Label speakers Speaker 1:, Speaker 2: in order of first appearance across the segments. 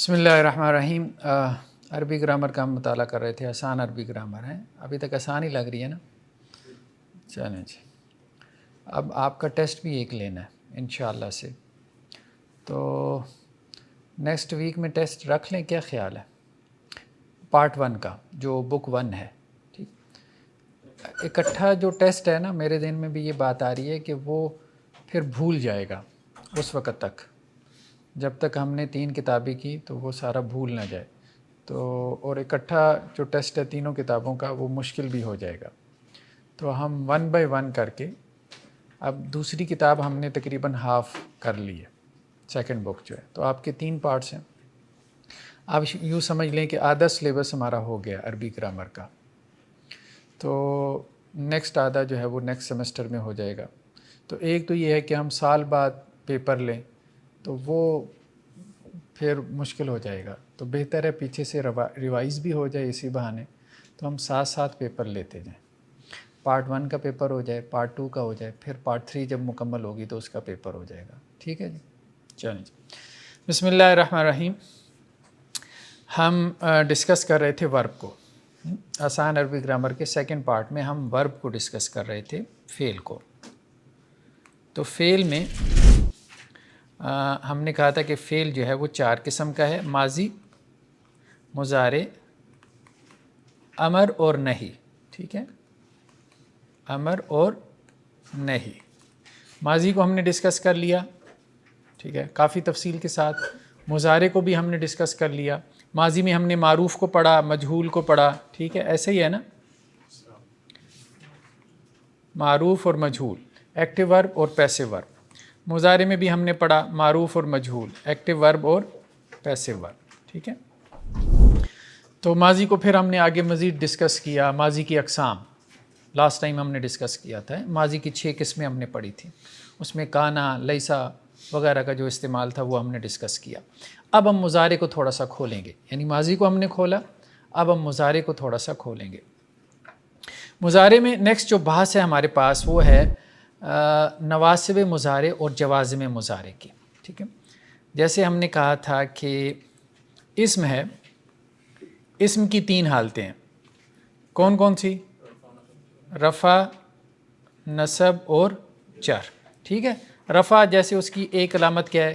Speaker 1: بسم اللہ الرحمن الرحیم۔ عربی گرامر کا ہم مطالعہ کر رہے تھے، آسان عربی گرامر ہے، ابھی تک آسان ہی لگ رہی ہے نا؟ چلیں جی، اب آپ کا ٹیسٹ بھی ایک لینا ہے انشاءاللہ سے، تو نیکسٹ ویک میں ٹیسٹ رکھ لیں، کیا خیال ہے؟ پارٹ 1 کا جو بک 1 ہے، ٹھیک، اکٹھا جو ٹیسٹ ہے نا، میرے ذہن میں بھی یہ بات آ رہی ہے کہ وہ پھر بھول جائے گا اس وقت تک، جب تک ہم نے 3 کتابیں کی تو وہ سارا بھول نہ جائے، تو اور اکٹھا جو ٹیسٹ ہے تینوں کتابوں کا وہ مشکل بھی ہو جائے گا، تو ہم 1 بائی 1 کر کے، اب دوسری کتاب ہم نے تقریباً ہاف کر لی ہے، سیکنڈ بک جو ہے، تو آپ کے 3 پارٹس ہیں، آپ یوں سمجھ لیں کہ آدھا سلیبس ہمارا ہو گیا عربی گرامر کا، تو نیکسٹ آدھا جو ہے وہ نیکسٹ سیمسٹر میں ہو جائے گا۔ تو ایک تو یہ ہے کہ ہم سال بعد پیپر لیں تو وہ پھر مشکل ہو جائے گا، تو بہتر ہے پیچھے سے ریوائز بھی ہو جائے اسی بہانے، تو ہم ساتھ ساتھ پیپر لیتے جائیں، پارٹ 1 کا پیپر ہو جائے، پارٹ 2 کا ہو جائے، پھر پارٹ 3 جب مکمل ہوگی تو اس کا پیپر ہو جائے گا، ٹھیک ہے جی؟ چلیں جی، بسم اللہ الرحمن الرحیم۔ ہم ڈسکس کر رہے تھے ورب کو، آسان عربی گرامر کے سیکنڈ پارٹ میں ہم ورب کو ڈسکس کر رہے تھے، فعل کو۔ تو فعل میں ہم نے کہا تھا کہ فعل جو ہے وہ 4 قسم کا ہے، ماضی، مضارع، امر اور نہی، ٹھیک ہے، امر اور نہی۔ ماضی کو ہم نے ڈسکس کر لیا، ٹھیک ہے، کافی تفصیل کے ساتھ۔ مضارع کو بھی ہم نے ڈسکس کر لیا، ماضی میں ہم نے معروف کو پڑھا، مجہول کو پڑھا، ٹھیک ہے، ایسے ہی ہے نا، معروف اور مجہول، ایکٹیو ورب اور پیسو ورب۔ مضارع میں بھی ہم نے پڑھا معروف اور مجہول، ایکٹیو ورب اور پیسو ورب، ٹھیک ہے۔ تو ماضی کو پھر ہم نے آگے مزید ڈسکس کیا، ماضی کی اقسام، لاسٹ ٹائم ہم نے ڈسکس کیا تھا، ماضی کی 6 قسمیں ہم نے پڑھی تھیں، اس میں کانا، لیسا وغیرہ کا جو استعمال تھا وہ ہم نے ڈسکس کیا۔ اب ہم مضارع کو تھوڑا سا کھولیں گے، یعنی ماضی کو ہم نے کھولا، اب ہم مضارع کو تھوڑا سا کھولیں گے۔ مضارع میں نیکسٹ جو بحث ہے ہمارے پاس وہ ہے نواسب مضارع اور جوازم مضارع کی، ٹھیک ہے۔ جیسے ہم نے کہا تھا کہ اسم ہے، اسم کی 3 حالتیں ہیں، کون کون سی؟ رفع، نصب اور جر، ٹھیک ہے۔ رفع جیسے اس کی ایک علامت کیا ہے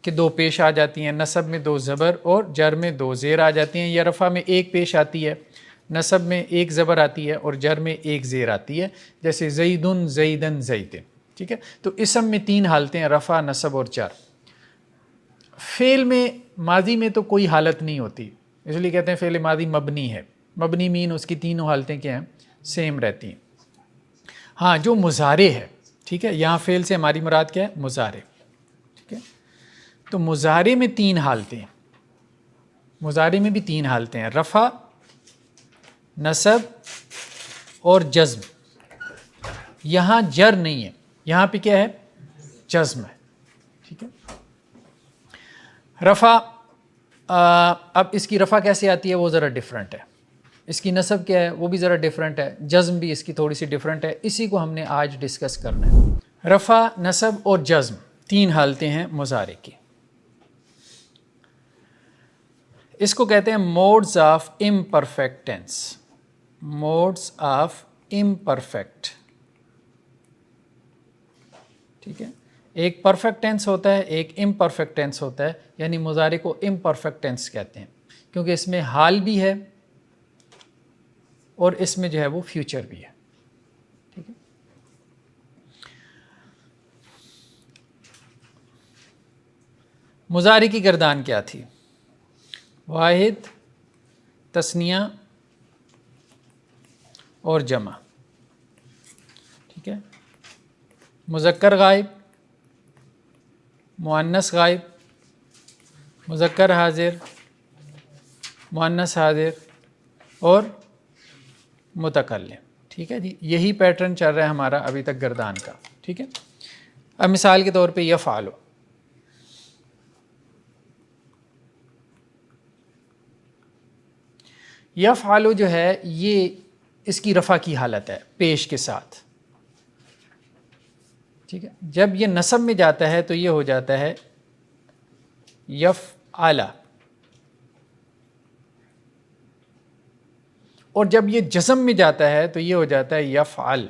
Speaker 1: کہ 2 پیش آ جاتی ہیں، نصب میں 2 زبر اور جر میں 2 زیر آ جاتی ہیں، یا رفع میں 1 پیش آتی ہے، نصب میں 1 زبر آتی ہے اور جر میں 1 زیر آتی ہے، جیسے زیدن، زیدن، زیدن، ٹھیک ہے۔ تو اسم میں 3 حالتیں ہیں، رفع، نصب اور جر۔ فعل میں ماضی میں تو کوئی حالت نہیں ہوتی، اس لیے کہتے ہیں فعل ماضی مبنی ہے، مبنی مین اس کی تینوں حالتیں کیا ہیں؟ سیم رہتی ہیں۔ ہاں جو مضارع ہے، ٹھیک ہے، یہاں فعل سے ہماری مراد کیا ہے؟ مضارع، ٹھیک ہے۔ تو مضارع میں 3 حالتیں ہیں، مضارع میں بھی 3 حالتیں ہیں، رفع، نصب اور جزم۔ یہاں جر نہیں ہے، یہاں پہ کیا ہے؟ جزم ہے، ٹھیک ہے۔ رفع، اب اس کی رفع کیسے آتی ہے وہ ذرا ڈیفرنٹ ہے، اس کی نصب کیا ہے وہ بھی ذرا ڈیفرنٹ ہے، جزم بھی اس کی تھوڑی سی ڈیفرنٹ ہے، اسی کو ہم نے آج ڈسکس کرنا ہے۔ رفع، نصب اور جزم 3 حالتیں ہیں مضارع کی، اس کو کہتے ہیں moods of imperfect tense, moods of imperfect, ٹھیک ہے۔ ایک پرفیکٹ ٹینس ہوتا ہے، ایک امپرفیکٹ ٹینس ہوتا ہے، یعنی مضارع کو امپرفیکٹ ٹینس کہتے ہیں کیونکہ اس میں حال بھی ہے اور اس میں جو ہے وہ فیوچر بھی ہے، ٹھیک ہے۔ مضارع کی گردان کیا تھی؟ واحد، تثنیہ اور جمع، ٹھیک ہے۔ مذکر غائب، مؤنث غائب، مذکر حاضر، مؤنث حاضر اور متکلم، ٹھیک ہے جی، یہی پیٹرن چل رہا ہے ہمارا ابھی تک گردان کا، ٹھیک ہے۔ اب مثال کے طور پہ یفعل، یفعل جو ہے یہ اس کی رفع کی حالت ہے پیش کے ساتھ، ٹھیک ہے۔ جب یہ نصب میں جاتا ہے تو یہ ہو جاتا ہے یفعل، اور جب یہ جزم میں جاتا ہے تو یہ ہو جاتا ہے یفعل.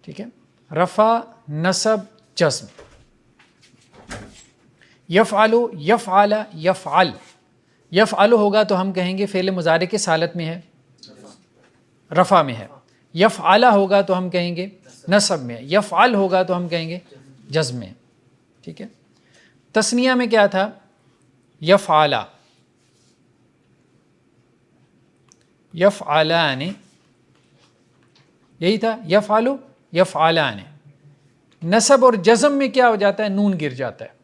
Speaker 1: ٹھیک ہے، رفع نصب جزم. یفعلو یفعل یفعل. یفعل ہوگا تو ہم کہیں گے فعل مضارع کس حالت میں ہے؟ رفع میں ہے. یفعل ہوگا تو ہم کہیں گے نصب میں ہے. یفعل ہوگا تو ہم کہیں گے جزم میں. ٹھیک ہے، تثنیہ میں کیا تھا؟ یفعل، یفعلان، یہی تھا یفعلو یفعلان. نصب اور جزم میں کیا ہو جاتا ہے؟ نون گر جاتا ہے.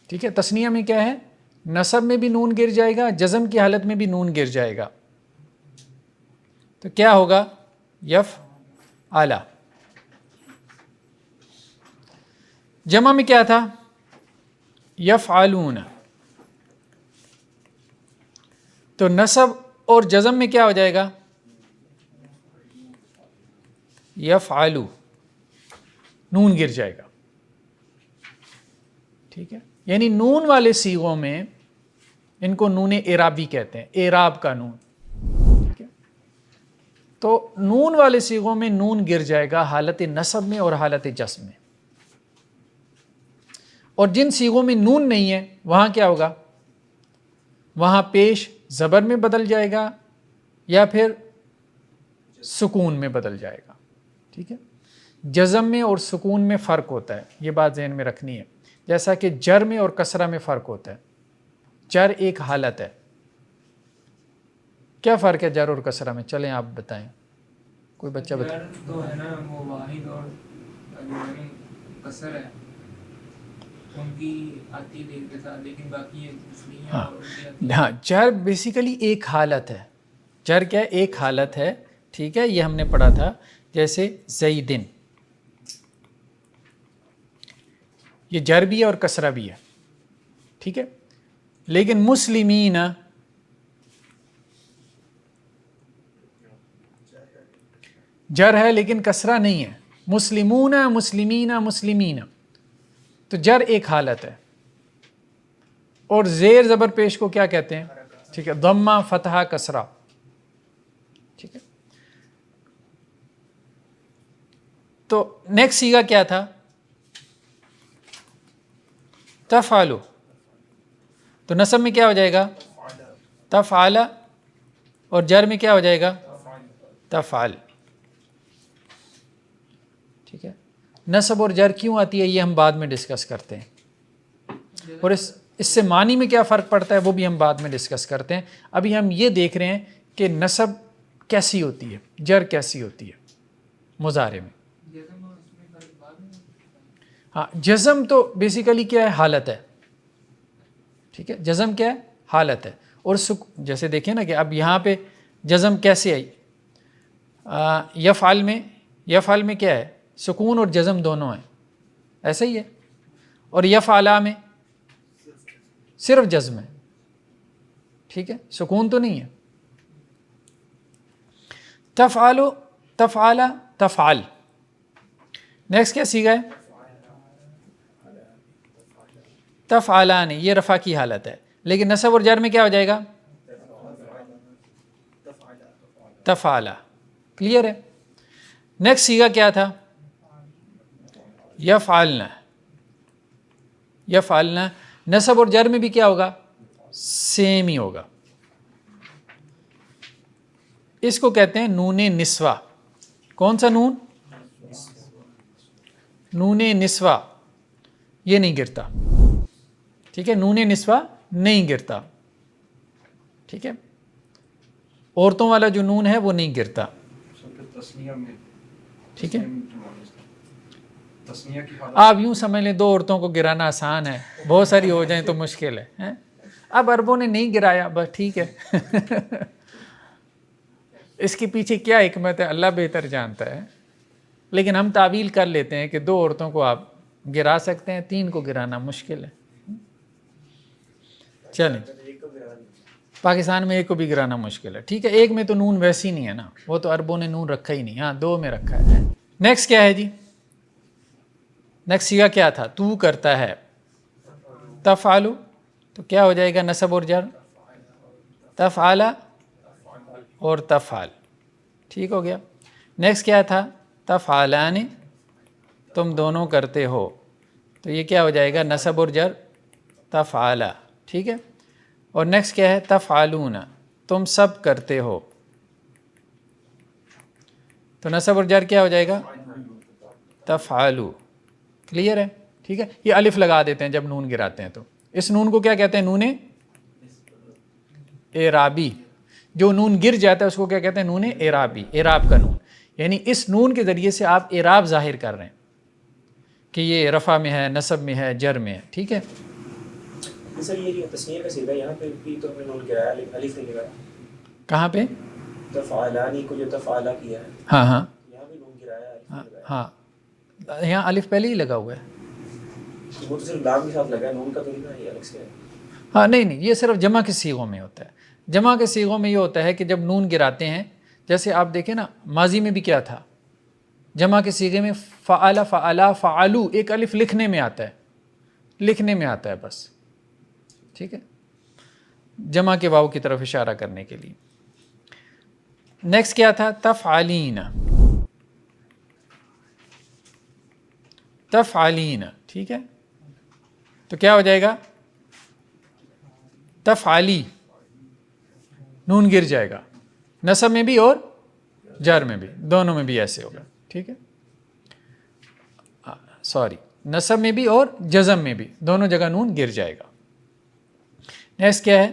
Speaker 1: ٹھیک ہے، تثنیہ میں کیا ہے؟ نصب میں بھی نون گر جائے گا، جزم کی حالت میں بھی نون گر جائے گا. تو کیا ہوگا؟ یفعل. جمع میں کیا تھا؟ یفعلون. تو نصب اور جزم میں کیا ہو جائے گا؟ یفعلو، نون گر جائے گا. ٹھیک ہے، یعنی نون والے صیغوں میں ان کو نون اعرابی کہتے ہیں، اعراب کا نون. ٹھیک ہے، تو نون والے صیغوں میں نون گر جائے گا حالت نصب میں اور حالت جزم میں. اور جن صیغوں میں نون نہیں ہے وہاں کیا ہوگا؟ وہاں پیش زبر میں بدل جائے گا یا پھر سکون میں بدل جائے گا. ٹھیک ہے، جزم میں اور سکون میں فرق ہوتا ہے، یہ بات ذہن میں رکھنی ہے. جیسا کہ جر میں اور کسرہ میں فرق ہوتا ہے. جر ایک حالت ہے. کیا فرق ہے جر اور کسرہ میں؟ چلیں آپ بتائیں، کوئی بچہ بتائیں.
Speaker 2: جر تو ہے نا وہ واحد اور کسر ہے، ان کی آتی دیر کے ساتھ، لیکن باقی
Speaker 1: ہاں جر بیسیکلی ایک حالت ہے. جر کیا ہے؟ ایک حالت ہے. ٹھیک ہے، یہ ہم نے پڑھا تھا. جیسے زیدن، یہ جر بھی ہے اور کسرہ بھی ہے. ٹھیک ہے، لیکن مسلمین جر ہے لیکن کسرہ نہیں ہے. مسلمون، مسلمین، مسلمین، تو جر ایک حالت ہے. اور زیر زبر پیش کو کیا کہتے ہیں؟ ٹھیک ہے، ضمہ، فتحہ، کسرہ. ٹھیک ہے، تو نیکسٹ صیغہ کیا تھا؟ تفعلو. تو نصب میں کیا ہو جائے گا؟ تفعل. اور جر میں کیا ہو جائے گا؟ تفعل. ٹھیک ہے، نصب اور جر کیوں آتی ہے یہ ہم بعد میں ڈسکس کرتے ہیں، اور اس سے معنی میں کیا فرق پڑتا ہے وہ بھی ہم بعد میں ڈسکس کرتے ہیں. ابھی ہم یہ دیکھ رہے ہیں کہ نصب کیسی ہوتی ہے، جر کیسی ہوتی ہے مضارع میں. ہاں، جزم تو بیسیکلی کیا ہے؟ حالت ہے. ٹھیک ہے، جزم کیا ہے؟ حالت ہے. اور جیسے دیکھیں نا کہ اب یہاں پہ جزم کیسے آئی؟ یفعل میں کیا ہے؟ سکون اور جزم دونوں ہیں، ایسا ہی ہے. اور یفعل میں صرف جزم ہے. ٹھیک ہے، سکون تو نہیں ہے. تفعلو، تفعل، تفعل. نیکسٹ کیا صیغہ ہے؟ تفعلان، یہ رفع کی حالت ہے. لیکن نصب اور جر میں کیا ہو جائے گا؟ تفعلا. کلیئر ہے؟ نیکسٹ صیغہ کیا تھا؟ یفعلن. یفعلن نصب اور جر میں بھی کیا ہوگا؟ سیم ہی ہوگا. اس کو کہتے ہیں نون نسوہ. کون سا نون؟ نون نسوہ. یہ نہیں گرتا. ٹھیک ہے، نون نسوہ نہیں گرتا. ٹھیک ہے، عورتوں والا جو نون ہے وہ نہیں گرتا. ٹھیک ہے، آپ یوں سمجھ لیں 2 عورتوں کو گرانا آسان ہے، بہت ساری ہو جائیں تو مشکل ہے. اب عربوں نے نہیں گرایا، بس ٹھیک ہے. اس کے پیچھے کیا حکمت ہے اللہ بہتر جانتا ہے، لیکن ہم تعویل کر لیتے ہیں کہ 2 عورتوں کو آپ گرا سکتے ہیں، 3 کو گرانا مشکل ہے. چلیں، پاکستان میں 1 کو بھی گرانا مشکل ہے. ٹھیک ہے، 1 میں تو نون ویسی نہیں ہے نا، وہ تو عربوں نے نون رکھا ہی نہیں. ہاں 2 میں رکھا ہے. نیکسٹ کیا ہے جی؟ نیکسٹ صیغہ کیا تھا؟ تو کرتا ہے. تفعلو تو کیا ہو جائے گا نصب اور جر؟ تفعل اور تفعل، ٹھیک ہو گیا۔ نیکسٹ کیا تھا؟ تفعلان تم دونوں کرتے ہو، تو یہ کیا ہو جائے گا نصب اور جر تفعلا، ٹھیک ہے۔ اور نیکسٹ کیا ہے؟ تفعلون تم سب کرتے ہو، تو نصب اور جر کیا ہو جائے گا تفعلو، کلیئر ہے، ٹھیک ہے۔ یہ الف لگا دیتے ہیں جب نون گراتے ہیں، تو اس نون کو کیا کہتے ہیں؟ نون اعرابی۔ جو نون گر جاتا ہے اس کو کیا کہتے ہیں؟ نون اعرابی، اعراب کا نون، یعنی اس نون کے ذریعے سے آپ اعراب ظاہر کر رہے ہیں کہ یہ رفع میں ہے، نصب میں ہے، جر میں ہے، ٹھیک ہے۔
Speaker 3: سر یہ جو تسنیہ کا صیغہ یہاں پہ بھی تو ہم نے نون گرایا الف نہیں لگایا،
Speaker 1: کہاں پہ؟
Speaker 3: تفعلانی کو جو تفعلا کیا ہے
Speaker 1: ہاں ہاں
Speaker 3: یہاں بھی نون گرایا الف نہیں لگایا،
Speaker 1: ہاں، یہاں الف پہلے ہی لگا ہوا ہے۔
Speaker 3: وہ تو صرف لام کے ساتھ لگا ہے، نون کا تو نہیں ہے، یہ الگ سے ہے۔
Speaker 1: ہاں نہیں، یہ صرف جمع کے صیغوں میں ہوتا ہے۔ جمع کے صیغوں میں یہ ہوتا ہے کہ جب نون گراتے ہیں، جیسے آپ دیکھیں نا ماضی میں بھی کیا تھا، جمع کے صیغے میں فعل، فعلا، فعلو، ایک الف لکھنے میں آتا ہے، لکھنے میں آتا ہے بس، ٹھیک ہے، جمع کے واو کی طرف اشارہ کرنے کے لیے۔ نیکسٹ کیا تھا؟ تفعلین، تفعلین، ٹھیک ہے، تو کیا ہو جائے گا تفعلی، نون گر جائے گا، نصب میں بھی اور جر میں بھی، دونوں میں بھی ایسے ہوگا، ٹھیک ہے، سوری، نصب میں بھی اور جزم میں بھی، دونوں جگہ نون گر جائے گا۔ نیکسٹ کیا ہے؟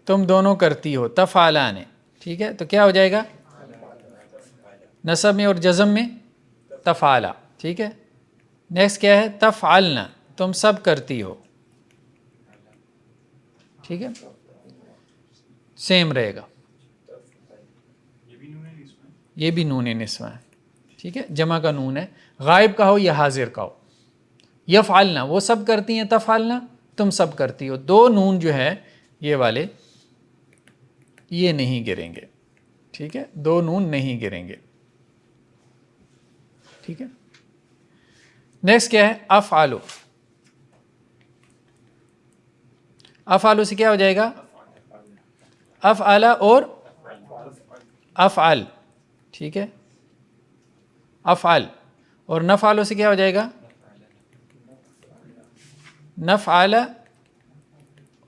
Speaker 1: تم دونوں کرتی ہو، تفعلان، ٹھیک ہے، تو کیا ہو جائے گا نصب میں اور جزم میں تفعلا، ٹھیک ہے۔ نیکسٹ کیا ہے؟ تفعلن تم سب کرتی ہو، ٹھیک ہے، سیم رہے گا، یہ بھی نون نسوہ ہے، ٹھیک ہے، جمع کا نون ہے، غائب کا ہو یا حاضر کا ہو۔ یفعلن وہ سب کرتی ہیں، تفعلن تم سب کرتی ہو، دو نون جو ہے یہ والے یہ نہیں گریں گے، ٹھیک ہے، دو نون نہیں گریں گے، ٹھیک ہے۔ نیکسٹ کیا ہے؟ افعلو، افعلو سے کیا ہو جائے گا افعل اور افعل، ٹھیک ہے، افعل، اور نفعلو سے کیا ہو جائے گا نفعل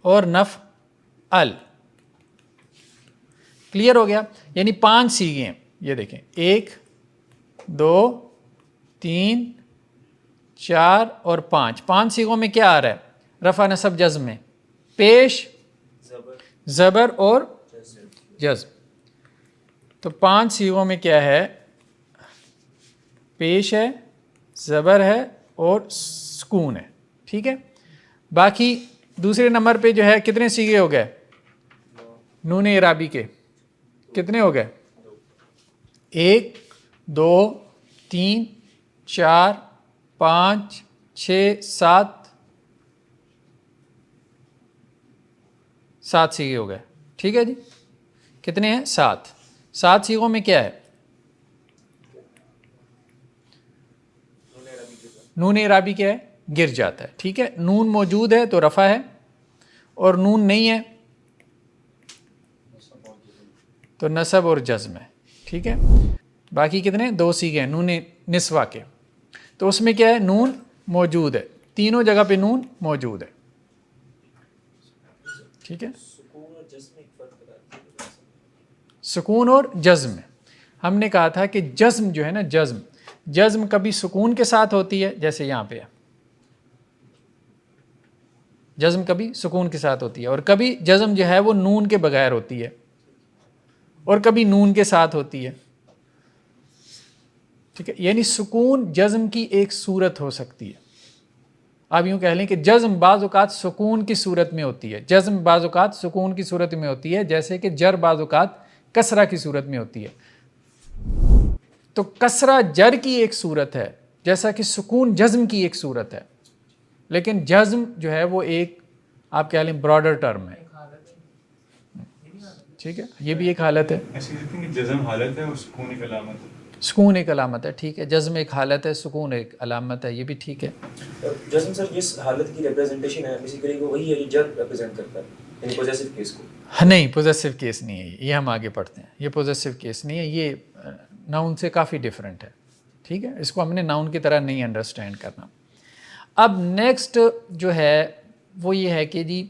Speaker 1: اور نفعل، کلیئر ہو گیا۔ یعنی 5 صیغے ہیں، یہ دیکھیں 1 2 3 4 اور 5 صیغوں میں کیا آ رہا ہے؟ رفع، نصب، جزم میں، پیش، زبر اور جزم، تو 5 صیغوں میں کیا ہے؟ پیش ہے، زبر ہے اور سکون ہے، ٹھیک ہے۔ باقی دوسرے نمبر پہ جو ہے کتنے صیغے ہو گئے نون اعرابی کے؟ کتنے ہو گئے؟ 1 2 3 4 5 6 7 صیغے ہو گئے، ٹھیک ہے جی، کتنے ہیں؟ 7 صیغوں میں کیا ہے؟ نون اعرابی کیا ہے؟ گر جاتا ہے، ٹھیک ہے، نون موجود ہے تو رفع ہے، اور نون نہیں ہے تو نصب اور جزم ہے، ٹھیک ہے۔ باقی کتنے؟ 2 صیغے ہیں نون نسوہ کے، تو اس میں کیا ہے؟ نون موجود ہے، تینوں جگہ پہ نون موجود ہے، ٹھیک ہے۔ سکون اور جزم میں ہم نے کہا تھا کہ جزم جو ہے نا، جزم کبھی سکون کے ساتھ ہوتی ہے، جیسے یہاں پہ ہے، جزم کبھی سکون کے ساتھ ہوتی ہے، اور کبھی جزم جو ہے وہ نون کے بغیر ہوتی ہے، اور کبھی نون کے ساتھ ہوتی ہے، ٹھیک ہے۔ یعنی سکون جزم کی ایک صورت ہو سکتی ہے، آپ یوں کہہ لیں کہ جزم بعض اوقات سکون کی صورت میں ہوتی ہے، جزم بعض اوقات سکون کی صورت میں ہوتی ہے، جیسے کہ جر بعض اوقات کسرہ کی صورت میں ہوتی ہے۔ تو کسرہ جر کی ایک صورت ہے، جیسا کہ سکون جزم کی ایک صورت ہے، لیکن جزم جو ہے وہ ایک آپ کہہ لیں براڈر ٹرم ہے، ٹھیک ہے، یہ بھی ایک حالت ہے۔
Speaker 4: ایسے کہتے ہیں کہ جزم حالت ہے اور سکون ایک علامت ہے۔
Speaker 1: سکون ایک علامت ہے، ٹھیک ہے، جزم ایک حالت ہے، سکون ایک علامت ہے، یہ بھی ٹھیک ہے.
Speaker 3: جزم سر جس حالت کی ریپرزنٹیشن ہے بیسیکلی وہ وہی ہے جو جر ریپرزینٹ کرتا ہے، یعنی پوزیسو کیس کو.
Speaker 1: نہیں، پوزیسو کیس نہیں ہے یہ ہم آگے پڑھتے ہیں. یہ پوزیسو کیس نہیں ہے، یہ ناؤن سے کافی ڈیفرنٹ ہے، ٹھیک ہے، اس کو ہم نے ناؤن کی طرح نہیں انڈرسٹینڈ کرنا. اب نیکسٹ جو ہے وہ یہ ہے کہ جی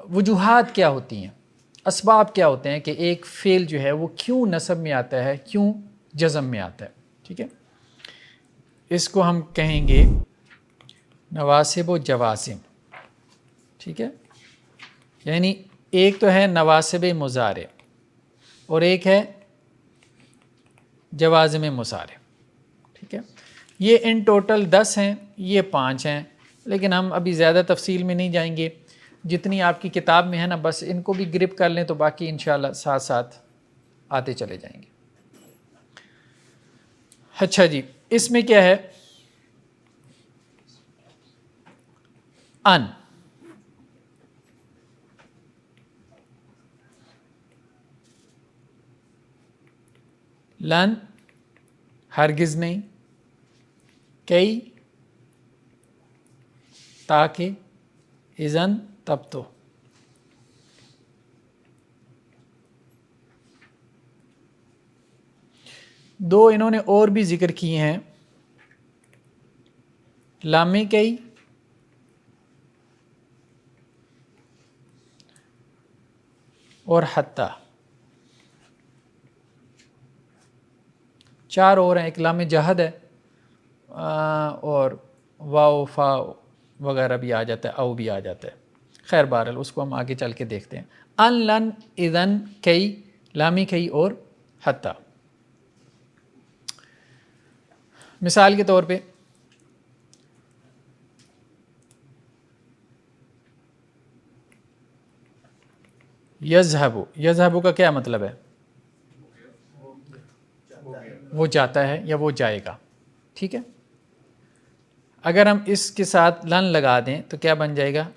Speaker 1: وجوہات کیا ہوتی ہیں، اسباب کیا ہوتے ہیں کہ ایک فعل جو ہے وہ کیوں نصب میں آتا ہے، کیوں جزم میں آتا ہے. ٹھیک ہے، اس کو ہم کہیں گے نواسب و جوازم. ٹھیک ہے، یعنی ایک تو ہے نواسب مضارع اور ایک ہے جوازم مضارع. ٹھیک ہے، یہ ان ٹوٹل 10 ہیں، یہ 5 ہیں، لیکن ہم ابھی زیادہ تفصیل میں نہیں جائیں گے. جتنی آپ کی کتاب میں ہے نا بس ان کو بھی گرپ کر لیں تو باقی انشاءاللہ ساتھ ساتھ آتے چلے جائیں گے. اچھا جی، اس میں کیا ہے، ان، لن ہرگز نہیں، کئی تاکہ، اذن تب تو. دو انہوں نے اور بھی ذکر کیے ہیں، لام کئی اور حتی. 4 اور ہیں، ایک لام جہد ہے اور واو فا وغیرہ بھی آ جاتا ہے، او بھی آ جاتا ہے. خیر بہرحال اس کو ہم آگے چل کے دیکھتے ہیں. ان، لن، اذن، کئی، لامی کئی اور حتی. مثال کے طور پہ یذہب، یذہب کا کیا مطلب ہے، وہ جاتا ہے یا وہ جائے گا. ٹھیک ہے، اگر ہم اس کے ساتھ لن لگا دیں تو کیا بن جائے گا،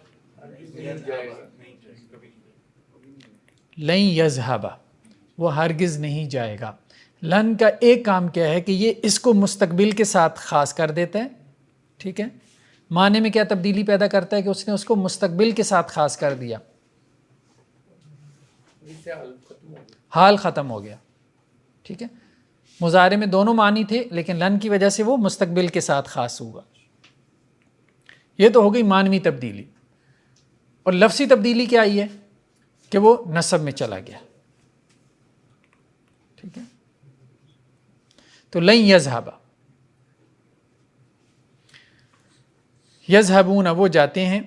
Speaker 1: لن یذہب، وہ ہرگز نہیں جائے گا. لن کا ایک کام کیا ہے کہ یہ اس کو مستقبل کے ساتھ خاص کر دیتا ہے. ٹھیک ہے، معنی میں کیا تبدیلی پیدا کرتا ہے کہ اس نے اس کو مستقبل کے ساتھ خاص کر دیا، حال ختم ہو گیا. ٹھیک ہے، مضارع میں دونوں معنی تھے لیکن لن کی وجہ سے وہ مستقبل کے ساتھ خاص ہوا. یہ تو ہو گئی معنوی تبدیلی. اور لفظی تبدیلی کیا آئی ہے کہ وہ نسب میں چلا گیا. ٹھیک ہے، تو لن یذہب، یذہبون وہ جاتے ہیں،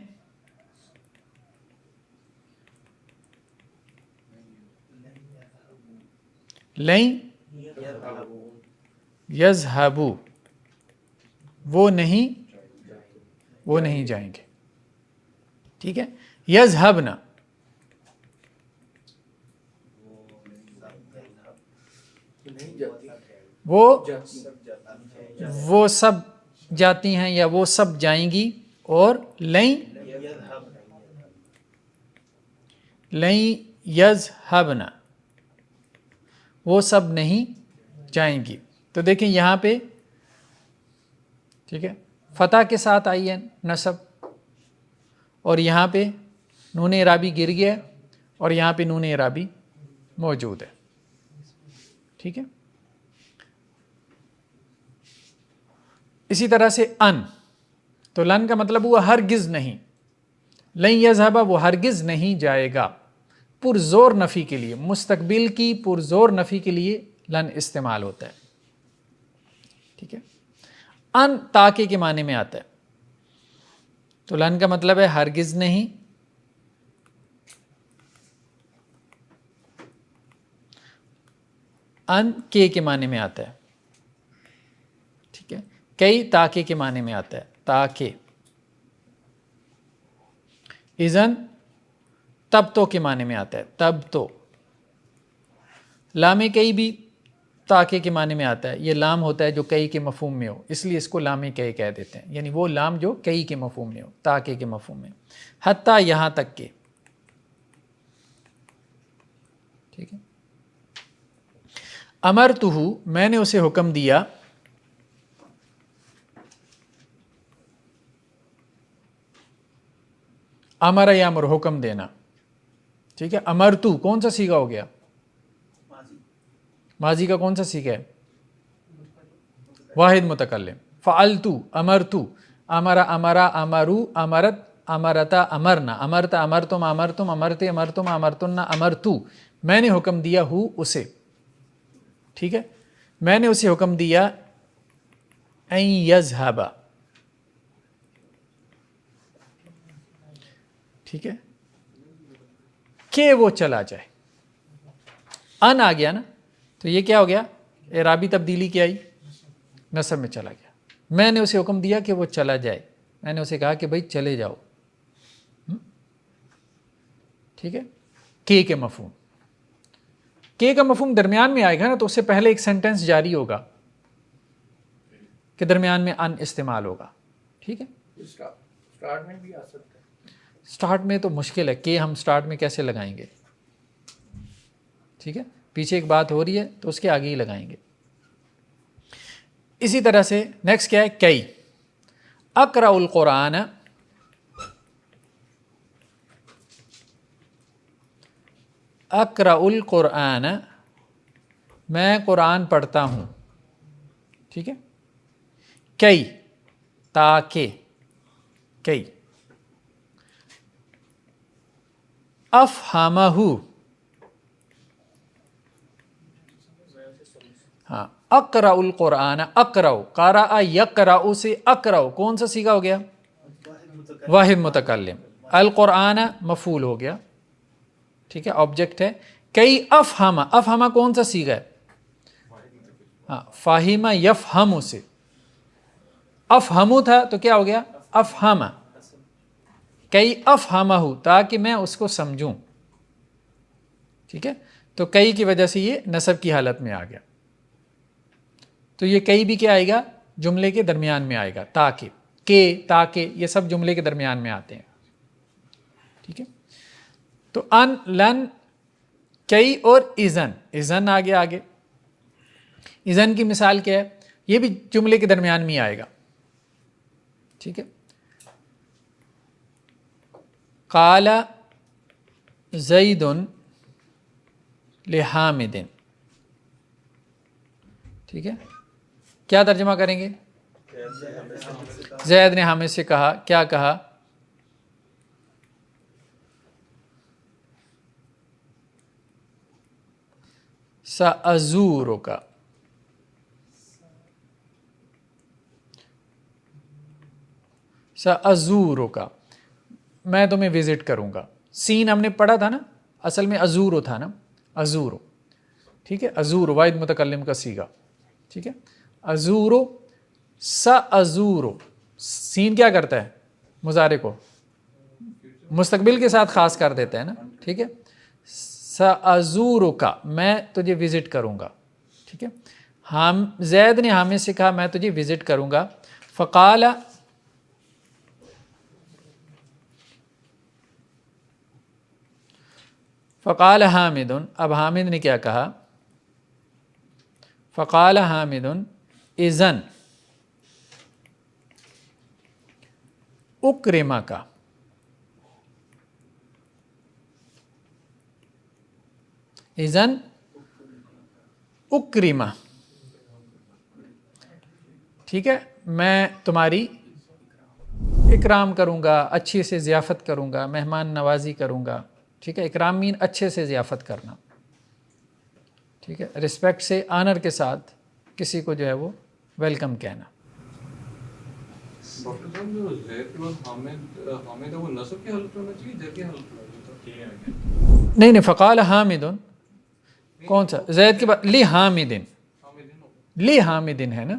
Speaker 1: لن یذہبوا وہ نہیں جائیں گے. ٹھیک ہے، یذہبن وہ سب جاتی ہیں یا وہ سب جائیں گی، اور لن یذہبن وہ سب نہیں جائیں گی. تو دیکھیں یہاں پہ ٹھیک ہے فتح کے ساتھ آئی ہے نصب، اور یہاں پہ نون اعرابی گر گیا اور یہاں پہ نون اعرابی موجود ہے. ٹھیک ہے، اسی طرح سے ان، تو لن کا مطلب ہوا ہرگز نہیں، لن یذہب وہ ہرگز نہیں جائے گا. پرزور نفی کے لیے، مستقبل کی پرزور نفی کے لیے لن استعمال ہوتا ہے. ٹھیک ہے، ان تاکہ کے معنی میں آتا ہے، تو لن کا مطلب ہے ہرگز نہیں، ان کے معنی میں آتا ہے. ٹھیک ہے، کئی تاکہ کے معنی میں آتا ہے، تاکہ. اذن تب تو کے معنی میں آتا ہے، تب تو. لام کئی بھی تاکہ کے معنی میں آتا ہے، یہ لام ہوتا ہے جو کئی کے مفہوم میں ہو، اس لیے اس کو لام کئی کہہ دیتے ہیں، یعنی وہ لام جو کئی کے مفہوم میں ہو، تاکہ کے مفہوم میں. حتیٰ یہاں تک کہ. ٹھیک ہے، امرتہ میں نے اسے حکم دیا، امر یامر حکم دینا، ٹھیک ہے. امرتو کون سا سیغہ ہو گیا؟ ماضی کا کون سا سیغہ ہے؟ واحد متکلم. فعلتو امرتو، امرا امرا امرو امرت امرتا امرنا، امرتا امرتم امرتم امرتے امرتم امرتن امرتو. میں نے حکم دیا ہو اسے، ٹھیک ہے. میں نے اسے حکم دیا ان یذهب، ٹھیک ہے، کہ وہ چلا جائے. ان آ گیا نا، تو یہ کیا ہو گیا؟ اعرابی تبدیلی کیا آئی؟ نصب میں چلا گیا. میں نے اسے حکم دیا کہ وہ چلا جائے، میں نے اسے کہا کہ بھائی چلے جاؤ، ٹھیک ہے. کے مفہوم، کے کا مفہوم درمیان میں آئے گا نا، تو اس سے پہلے ایک سینٹنس جاری ہوگا کہ درمیان میں ان استعمال ہوگا، ٹھیک ہے.
Speaker 2: اسٹارٹ میں بھی آ سکتا ہے.
Speaker 1: سٹارٹ میں تو مشکل ہے، کہ ہم سٹارٹ میں کیسے لگائیں گے، ٹھیک ہے. پیچھے ایک بات ہو رہی ہے تو اس کے آگے ہی لگائیں گے. اسی طرح سے نیکسٹ کیا ہے؟ کئی. اقرأ القرآن، اقرأ القرآن میں قرآن پڑھتا ہوں، ٹھیک ہے. کئی تاکہ، کئی. افہمہ، ہاں. اقرأ القرآن، اقرأ قرأ یقرأ سے اقرأ کون سا سیغہ ہو گیا؟ واحد متکلم. القرآن مفعول ہو گیا، ٹھیک ہے، آبجیکٹ ہے. کئی افہمہ، افہمہ کون سا سیغہ ہے؟ ہاں، فاہمہ یفہم سے. افہمو تھا تو کیا ہو گیا؟ افہمہ. کئی افہمہ تاکہ میں اس کو سمجھوں، ٹھیک ہے. تو کئی کی وجہ سے یہ نصب کی حالت میں آ گیا. تو یہ کئی بھی کیا آئے گا؟ جملے کے درمیان میں آئے گا. تاکہ، کہ، تاکہ، یہ سب جملے کے درمیان میں آتے ہیں، ٹھیک ہے. تو ان، لن، کئی اور اذن. اذن آگے آگے. اذن کی مثال کیا ہے؟ یہ بھی جملے کے درمیان میں آئے گا، ٹھیک ہے. قال زید لحامد، ٹھیک ہے. کیا ترجمہ کریں گے؟ زید نے حامد سے کہا، کیا کہا؟ سأزورک، سأزورک میں تمہیں وزٹ کروں گا. سین ہم نے پڑھا تھا نا، اصل میں ازورو تھا نا، ازورو، ٹھیک ہے. ازورو واحد متکلم کا صیغہ، ٹھیک ہے. ازورو، سأزورو. سین کیا کرتا ہے؟ مضارع کو مستقبل کے ساتھ خاص کر دیتا ہے نا، ٹھیک ہے. سأزورک میں تجھے وزٹ کروں گا، ٹھیک ہے. زید نے حامد سے کہا میں تجھے وزٹ کروں گا. فقال، فقال حامد، اب حامد نے کیا کہا؟ فقال حامد اذن اکرمک، اذن اکرمہ، ٹھیک ہے. میں تمہاری اکرام کروں گا، اچھی سے ضیافت کروں گا، مہمان نوازی کروں گا، ٹھیک ہے. اکرام مین اچھے سے ضیافت کرنا، ٹھیک ہے. رسپیکٹ سے، آنر کے ساتھ کسی کو جو ہے وہ ویلکم کہنا.
Speaker 4: ڈاکٹر صاحب جو زید کے بعد حامد ہے وہ نصب کی حالت میں ہونا چاہیے، جر کی حالت میں ہونا چاہیے؟
Speaker 1: نہیں، فقال حامد کون سا؟ زید کے بعد لی حامد، لی حامد ہے نا،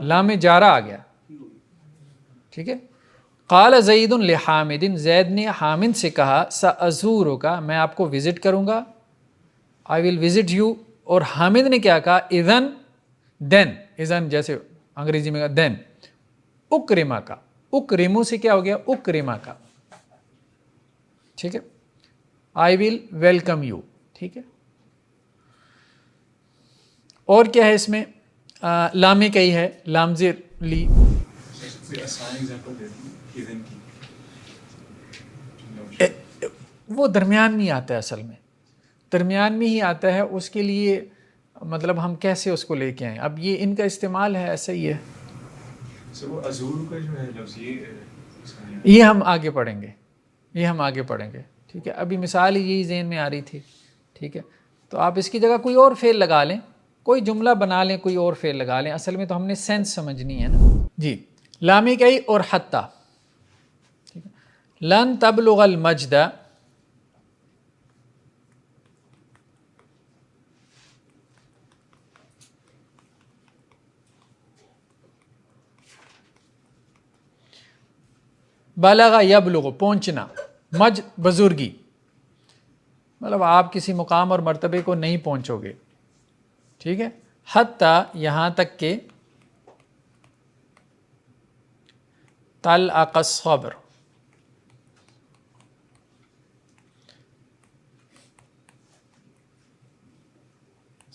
Speaker 1: لام جارہ آ گیا، ٹھیک ہے. قال زید لحامد، زید نے حامد سے کہا سأزورک میں آپ کو وزٹ کروں گا، I will visit you. اور حامد نے کیا کہا؟ اذن، دین، اذن جیسے انگریزی میں دین اکرما کا. اکرمو سے کیا ہو گیا؟ اکرما کا، ٹھیک ہے. I will welcome you، ٹھیک ہے. اور کیا ہے اس میں لام کئی ہے، لام زیر لی.
Speaker 4: کوئی آسان ایگزامپل دے دیں اذن کی.
Speaker 1: وہ درمیان میں آتا ہے، اصل میں درمیان میں ہی آتا ہے. اس کے لیے مطلب ہم کیسے اس کو لے کے آئیں؟ اب یہ ان کا استعمال ہے ایسا ہی ہے.
Speaker 4: وہ ازور کا جو ہے لفظ
Speaker 1: یہ ہم آگے پڑھیں گے، یہ ہم آگے پڑھیں گے. ٹھیک ہے، ابھی مثال ہی یہی ذہن میں آ رہی تھی. ٹھیک ہے، تو آپ اس کی جگہ کوئی اور فعل لگا لیں، کوئی جملہ بنا لیں، کوئی اور فعل لگا لیں. اصل میں تو ہم نے سینس سمجھنی ہے نا. جی، لامی کئی اور حتی. ٹھیک ہے، لن تبلغ المجد، بلغ یبلغ پہنچنا، مجد بزرگی، مطلب آپ کسی مقام اور مرتبے کو نہیں پہنچو گے. ٹھیک ہے، حتیٰ یہاں تک کہ تلعق الصبر،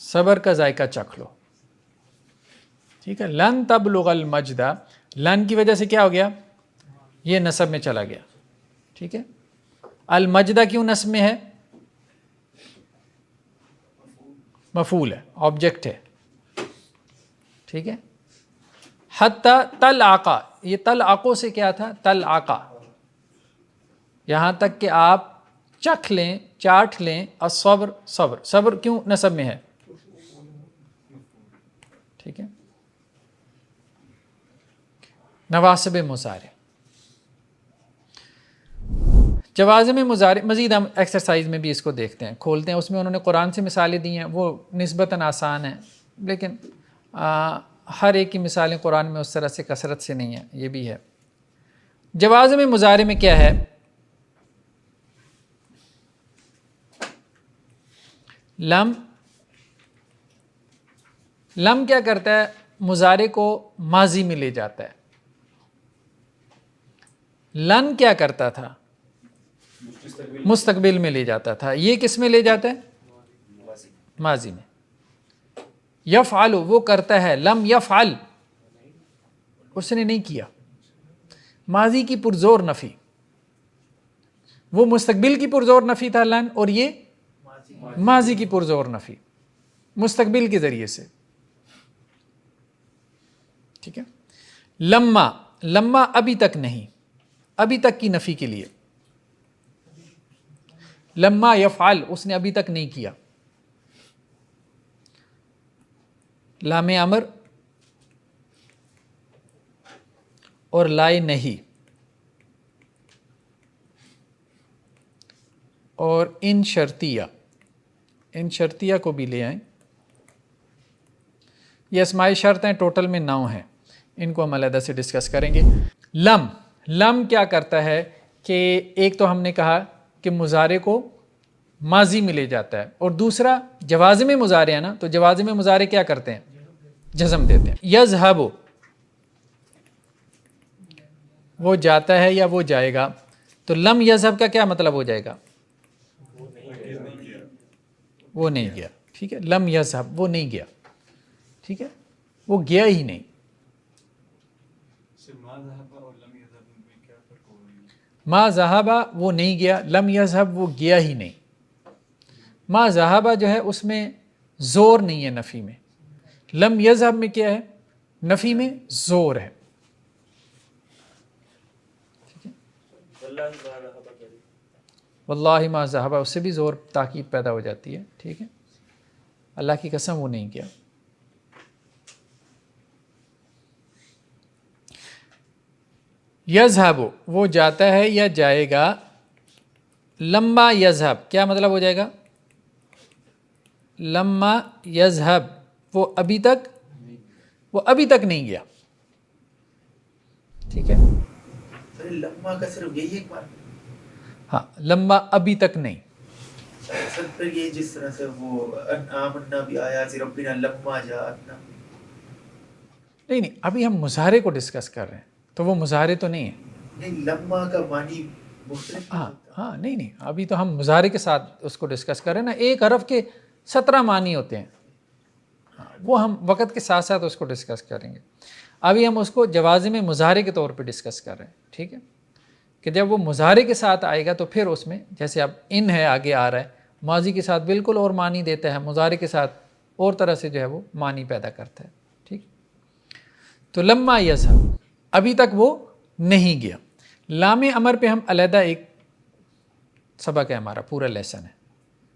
Speaker 1: صبر کا ذائقہ چکھ لو. ٹھیک ہے، لن تبلغ المجد، لن کی وجہ سے کیا ہو گیا؟ یہ نصب میں چلا گیا. ٹھیک ہے، المجدہ کیوں نصب میں ہے؟ مفعول ہے، آبجیکٹ ہے. ٹھیک ہے، حتی تلعق، یہ تلعقو سے کیا تھا؟ تلعق، یہاں تک کہ آپ چکھ لیں، چاٹ لیں. الصبر، صبر، صبر کیوں نصب میں ہے؟ ٹھیک ہے، نواسب مضارع، جوازم مضارع. مزید ہم ایکسرسائز میں بھی اس کو دیکھتے ہیں، کھولتے ہیں. اس میں انہوں نے قرآن سے مثالیں دی ہیں، وہ نسبتاً آسان ہیں، لیکن ہر ایک کی مثالیں قرآن میں اس طرح سے کثرت سے نہیں ہیں. یہ بھی ہے. جوازم مضارع میں کیا ہے؟ لم، لم کیا کرتا ہے؟ مضارع کو ماضی میں لے جاتا ہے. لن کیا کرتا تھا؟ مستقبل میں لے جاتا تھا. یہ کس میں لے جاتا ہے؟ ماضی میں. یفعل، وہ کرتا ہے. لم یفعل، اس نے نہیں کیا. ماضی کی پرزور نفی، وہ مستقبل کی پرزور نفی تھا لن، اور یہ ماضی کی پرزور نفی مستقبل کے ذریعے سے. ٹھیک ہے، لما، لما ابھی تک نہیں، ابھی تک کی نفی کے لیے. لما یفعل، اس نے ابھی تک نہیں کیا. لام امر اور لائے نہیں، اور ان شرطیہ، ان شرطیہ کو بھی لے آئیں. یہ اسماء شرط ہیں، ٹوٹل میں 9 ہیں. ان کو ہم علیحدہ سے ڈسکس کریں گے. لم، لم کیا کرتا ہے کہ ایک تو ہم نے کہا کہ مضارع کو ماضی میں لے جاتا ہے، اور دوسرا جوازم مضارع ہے نا، تو جوازم مضارع کیا کرتے ہیں؟ جزم دیتے ہیں. یذهب، وہ جاتا ہے یا وہ جائے گا. تو لم یذهب کا کیا مطلب ہو جائے گا؟ وہ نہیں گیا. ٹھیک ہے، لم یذهب، وہ نہیں گیا. ٹھیک ہے، وہ گیا ہی نہیں. ما ذهب، وہ نہیں گیا. لم یذهب، وہ گیا ہی نہیں. ما ذهب جو ہے اس میں زور نہیں ہے نفی میں. لم یذهب میں کیا ہے؟ نفی میں زور ہے. واللہ ما ذهب، اس سے بھی زور تاکید پیدا ہو جاتی ہے. ٹھیک ہے، اللہ کی قسم وہ نہیں کیا. یذهب، وہ جاتا ہے یا جائے گا. لما یذهب کیا مطلب ہو جائے گا؟ لما یذهب، وہ ابھی تک، وہ ابھی تک نہیں گیا. ٹھیک ہے،
Speaker 5: لما کا صرف یہی ایک بار.
Speaker 1: ہاں، لما ابھی تک نہیں.
Speaker 5: سر پھر یہ جس طرح سے وہ آمنا بھی آیا سی ربنا لما جاءتنا،
Speaker 1: نہیں نہیں، ابھی ہم مضارع کو ڈسکس کر رہے ہیں، تو وہ مضارع تو نہیں ہے.
Speaker 5: نہیں لما کا معنی مختلف.
Speaker 1: ہاں ہاں، نہیں نہیں، ابھی تو ہم مضارع کے ساتھ اس کو ڈسکس کر رہے ہیں نا. ایک حرف کے 17 معنی ہوتے ہیں. وہ ہم وقت کے ساتھ ساتھ اس کو ڈسکس کریں گے. ابھی ہم اس کو جوازم مظاہرے کے طور پہ ڈسکس کر رہے ہیں. ٹھیک ہے کہ جب وہ مظاہرے کے ساتھ آئے گا تو پھر اس میں جیسے اب ان ہے آگے آ رہا ہے, ماضی کے ساتھ بالکل اور معنی دیتا ہے, مظاہرے کے ساتھ اور طرح سے جو ہے وہ معنی پیدا کرتا ہے. ٹھیک, تو لما یذهب ابھی تک وہ نہیں گیا. لام امر پہ ہم علیحدہ ایک سبق ہے, ہمارا پورا لیسن ہے.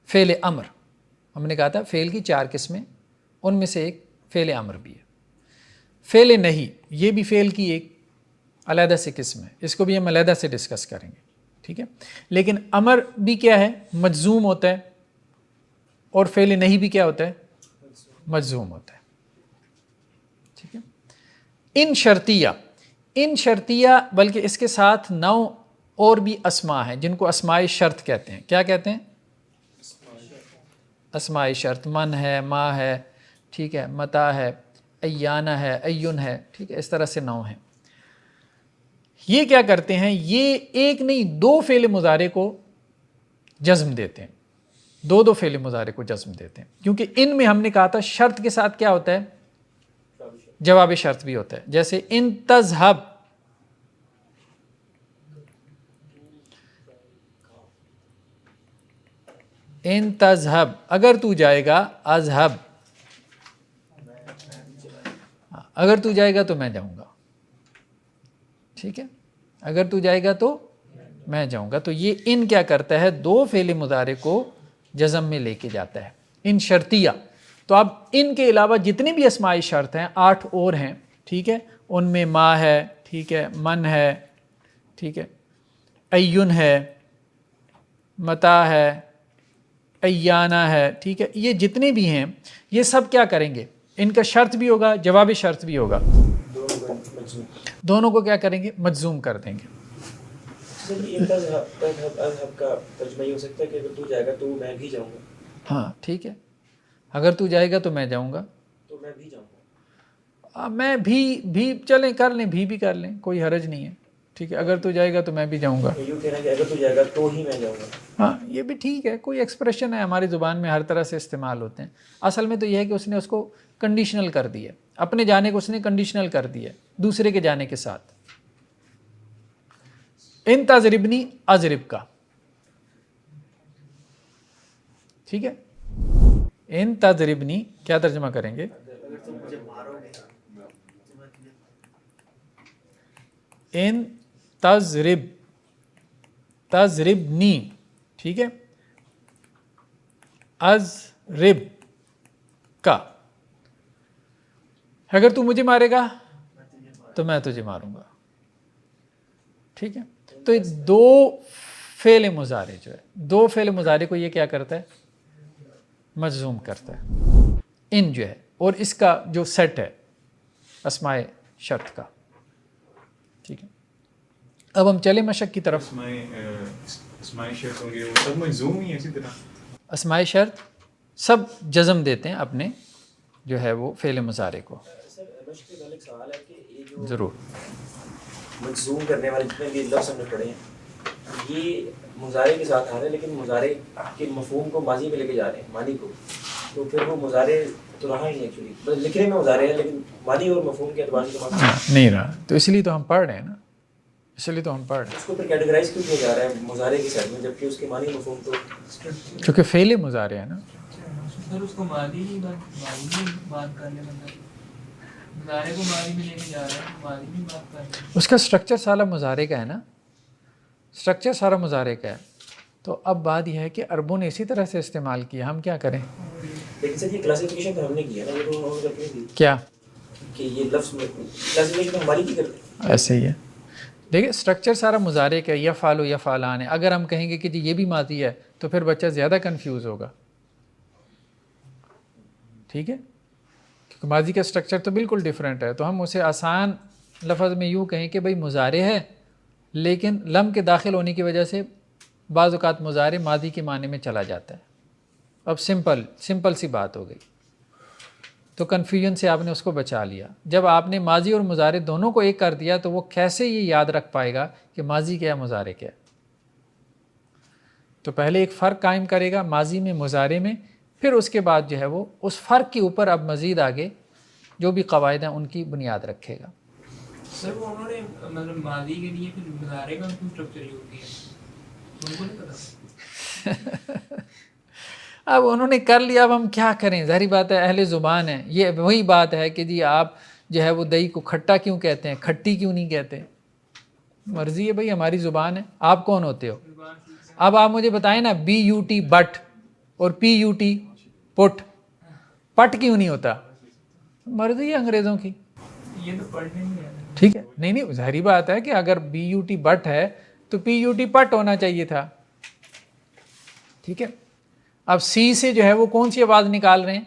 Speaker 1: فعل امر ہم نے کہا تھا فعل کی 4 قسمیں, ان میں سے ایک فعل امر بھی ہے. فعل نہیں یہ بھی فعل کی ایک علیحدہ سے قسم ہے, اس کو بھی ہم علیحدہ سے ڈسکس کریں گے. ٹھیک ہے, لیکن امر بھی کیا ہے, مجزوم ہوتا ہے, اور فعل نہیں بھی کیا ہوتا ہے, مجزوم ہوتا ہے. ٹھیک ہے, ان شرطیہ بلکہ اس کے ساتھ 9 اور بھی اسماء ہیں جن کو اسماء شرط کہتے ہیں. کیا کہتے ہیں؟ اسماء شرط. من ہے, ما ہے, ٹھیک ہے, متا ہے, ایانہ ہے, ایون ہے. ٹھیک ہے, اس طرح سے 9 ہیں. یہ کیا کرتے ہیں, یہ ایک نہیں 2 فعل مضارع کو جزم دیتے ہیں, 2 فعل مضارع کو جزم دیتے ہیں, کیونکہ ان میں ہم نے کہا تھا شرط کے ساتھ کیا ہوتا ہے, جواب شرط بھی ہوتا ہے. جیسے ان تذهب, ان تذهب اگر تو جائے گا, اذهب اگر تو جائے گا تو میں جاؤں گا. ٹھیک ہے, اگر تو جائے گا تو میں جاؤں گا. تو یہ ان کیا کرتا ہے, 2 فعل مضارع کو جزم میں لے کے جاتا ہے. ان شرطیہ. تو اب ان کے علاوہ جتنے بھی اسماء شرط ہیں 8 اور ہیں. ٹھیک ہے, ان میں ما ہے, ٹھیک ہے, من ہے, ٹھیک ہے, ایون ہے, متا ہے, ایانہ ہے. ٹھیک ہے, یہ جتنے بھی ہیں یہ سب کیا کریں گے, ان کا شرط بھی ہوگا, جواب شرط بھی ہوگا, دونوں کو کیا کریں گے, مجزوم کر دیں گے.
Speaker 3: کا ترجمہ یہ ہو سکتا ہے کہ اگر تو جائے گا تو میں بھی جاؤں گا.
Speaker 1: ہاں ٹھیک ہے, اگر تو جائے گا تو میں جاؤں گا,
Speaker 3: تو میں بھی جاؤں گا.
Speaker 1: میں بھی چلیں کر لیں, بھی کر لیں, کوئی حرج نہیں ہے. ٹھیک ہے, اگر تو جائے گا تو میں بھی جاؤں گا.
Speaker 3: یوں کہنا کہ اگر تو جائے گا تو ہی میں جاؤں گا.
Speaker 1: ہاں یہ بھی ٹھیک ہے, کوئی ایکسپریشن ہے ہماری زبان میں ہر طرح سے استعمال ہوتے ہیں. اصل میں تو یہ ہے کہ اس نے اس کو کنڈیشنل کر دیا, اپنے جانے کو اس نے کنڈیشنل کر دیا دوسرے کے جانے کے ساتھ. ان تضربنی اضرب کا. ٹھیک ہے, ان تضربنی کیا ترجمہ کریں گے, ان تضربنی. ٹھیک ہے, اضرب کا, اگر تو مجھے مارے گا تو میں تجھے ماروں گا. ٹھیک ہے, تو یہ 2 فعل مضارع جو ہے, 2 فعل مضارع کو یہ کیا کرتا ہے, مجزوم کرتا ہے. ان جو ہے, اور اس کا جو سیٹ ہے اسماء شرط کا. ٹھیک ہے, اب ہم چلے مشق کی طرف.
Speaker 4: اسماء شرط ہوں گے وہ سب مجزوم ہی ہیں اسی طرح.
Speaker 1: اسماء شرط سب جزم دیتے ہیں اپنے جو ہے وہ فعل مضارع کو.
Speaker 3: سر مشق کا ایک سوال ہے کہ یہ جو
Speaker 1: ضرور
Speaker 3: مجزوم کرنے والے جتنے بھی لفظ ہم نے پڑھے ہیں یہ مضارع کے ساتھ آ رہے ہیں, لیکن مضارع کے مفہوم کو ماضی میں لے کے جا رہے ہیں, ماضی کو. تو پھر وہ مضارع تو رہا ہی نہیں ایکچولی, بس لکھنے میں مضارع ہے لیکن ماضی اور مفہوم کے اعتبار سے
Speaker 1: نہیں رہا. تو اس لیے تو ہم پڑھ رہے ہیں نا, اس لیے تو ہم پڑھ رہے ہیں.
Speaker 3: اس کو پھر کیٹیگرائز کیوں کیا جا رہا ہے مضارع کی سائڈ میں, جبکہ اس کے معنی مفہوم تو
Speaker 1: کیونکہ فعل مضارع ہے نا.
Speaker 2: سر اس کو ماضی ہی بات کر لے بندہ, مضارع کو ماضی میں لے کے جا رہا ہے, ماضی میں بات کر لے.
Speaker 1: اس کا اسٹرکچر سارا مضارع کا ہے نا, اسٹرکچر سارا مضارع کا ہے. تو اب بات یہ ہے کہ عربوں نے اسی طرح سے استعمال کیا, ہم کیا کریں.
Speaker 3: لیکن سر یہ کلاسیفیکیشن تو ہم نے کیا نا, یہ تو انہوں نے اپنی دی
Speaker 1: کیا
Speaker 3: کہ یہ لفظ میں کلاسیفیکیشن تو ہماری کی کرتے ہیں.
Speaker 1: ایسے ہی ہے. دیکھیں اسٹرکچر سارا مضارع کا ہے, یا فعل و یا فعلان ہے. اگر ہم کہیں گے کہ جی یہ بھی ماضی ہے تو پھر بچہ زیادہ کنفیوز ہوگا. ٹھیک ہے, کیونکہ ماضی کا اسٹرکچر تو بالکل ڈیفرنٹ ہے. تو ہم اسے آسان لفظ میں یوں کہیں کہ بھئی مضارع ہے, لیکن لم کے داخل ہونے کی وجہ سے بعض اوقات مضارع ماضی کے معنی میں چلا جاتا ہے. اب سمپل سی بات ہو گئی. تو کنفیوژن سے آپ نے اس کو بچا لیا. جب آپ نے ماضی اور مضارع دونوں کو ایک کر دیا تو وہ کیسے یہ یاد رکھ پائے گا کہ ماضی کیا ہے مضارع کیا ہے. تو پہلے ایک فرق قائم کرے گا ماضی میں مضارع میں, پھر اس کے بعد جو ہے وہ اس فرق کے اوپر اب مزید آگے جو بھی قواعد ہیں ان کی بنیاد رکھے گا.
Speaker 2: سر وہ انہوں نے مطلب ماضی کے لیے پھر مضارع کا کیوں اسٹرکچر یوز کیا ان کو نہیں پتا.
Speaker 1: اب انہوں نے کر لیا, اب ہم کیا کریں, ظاہری بات ہے اہل زبان ہے. یہ وہی بات ہے کہ جی آپ جو ہے وہ دہی کو کھٹا کیوں کہتے ہیں, کھٹی کیوں نہیں کہتے, مرضی ہے بھائی, ہماری زبان ہے. آپ کون ہوتے ہو؟ اب آپ مجھے بتائیں نا, BUT بٹ اور PUT پٹ, پٹ کیوں نہیں ہوتا؟ مرضی ہے انگریزوں کی.
Speaker 2: یہ تو پڑھنے نہیں آتا.
Speaker 1: ٹھیک ہے, نہیں ظاہری بات ہے کہ اگر BUT بٹ ہے تو PUT پٹ ہونا چاہیے تھا. ٹھیک ہے, اب سی سے جو ہے وہ کون سی آواز نکال رہے ہیں,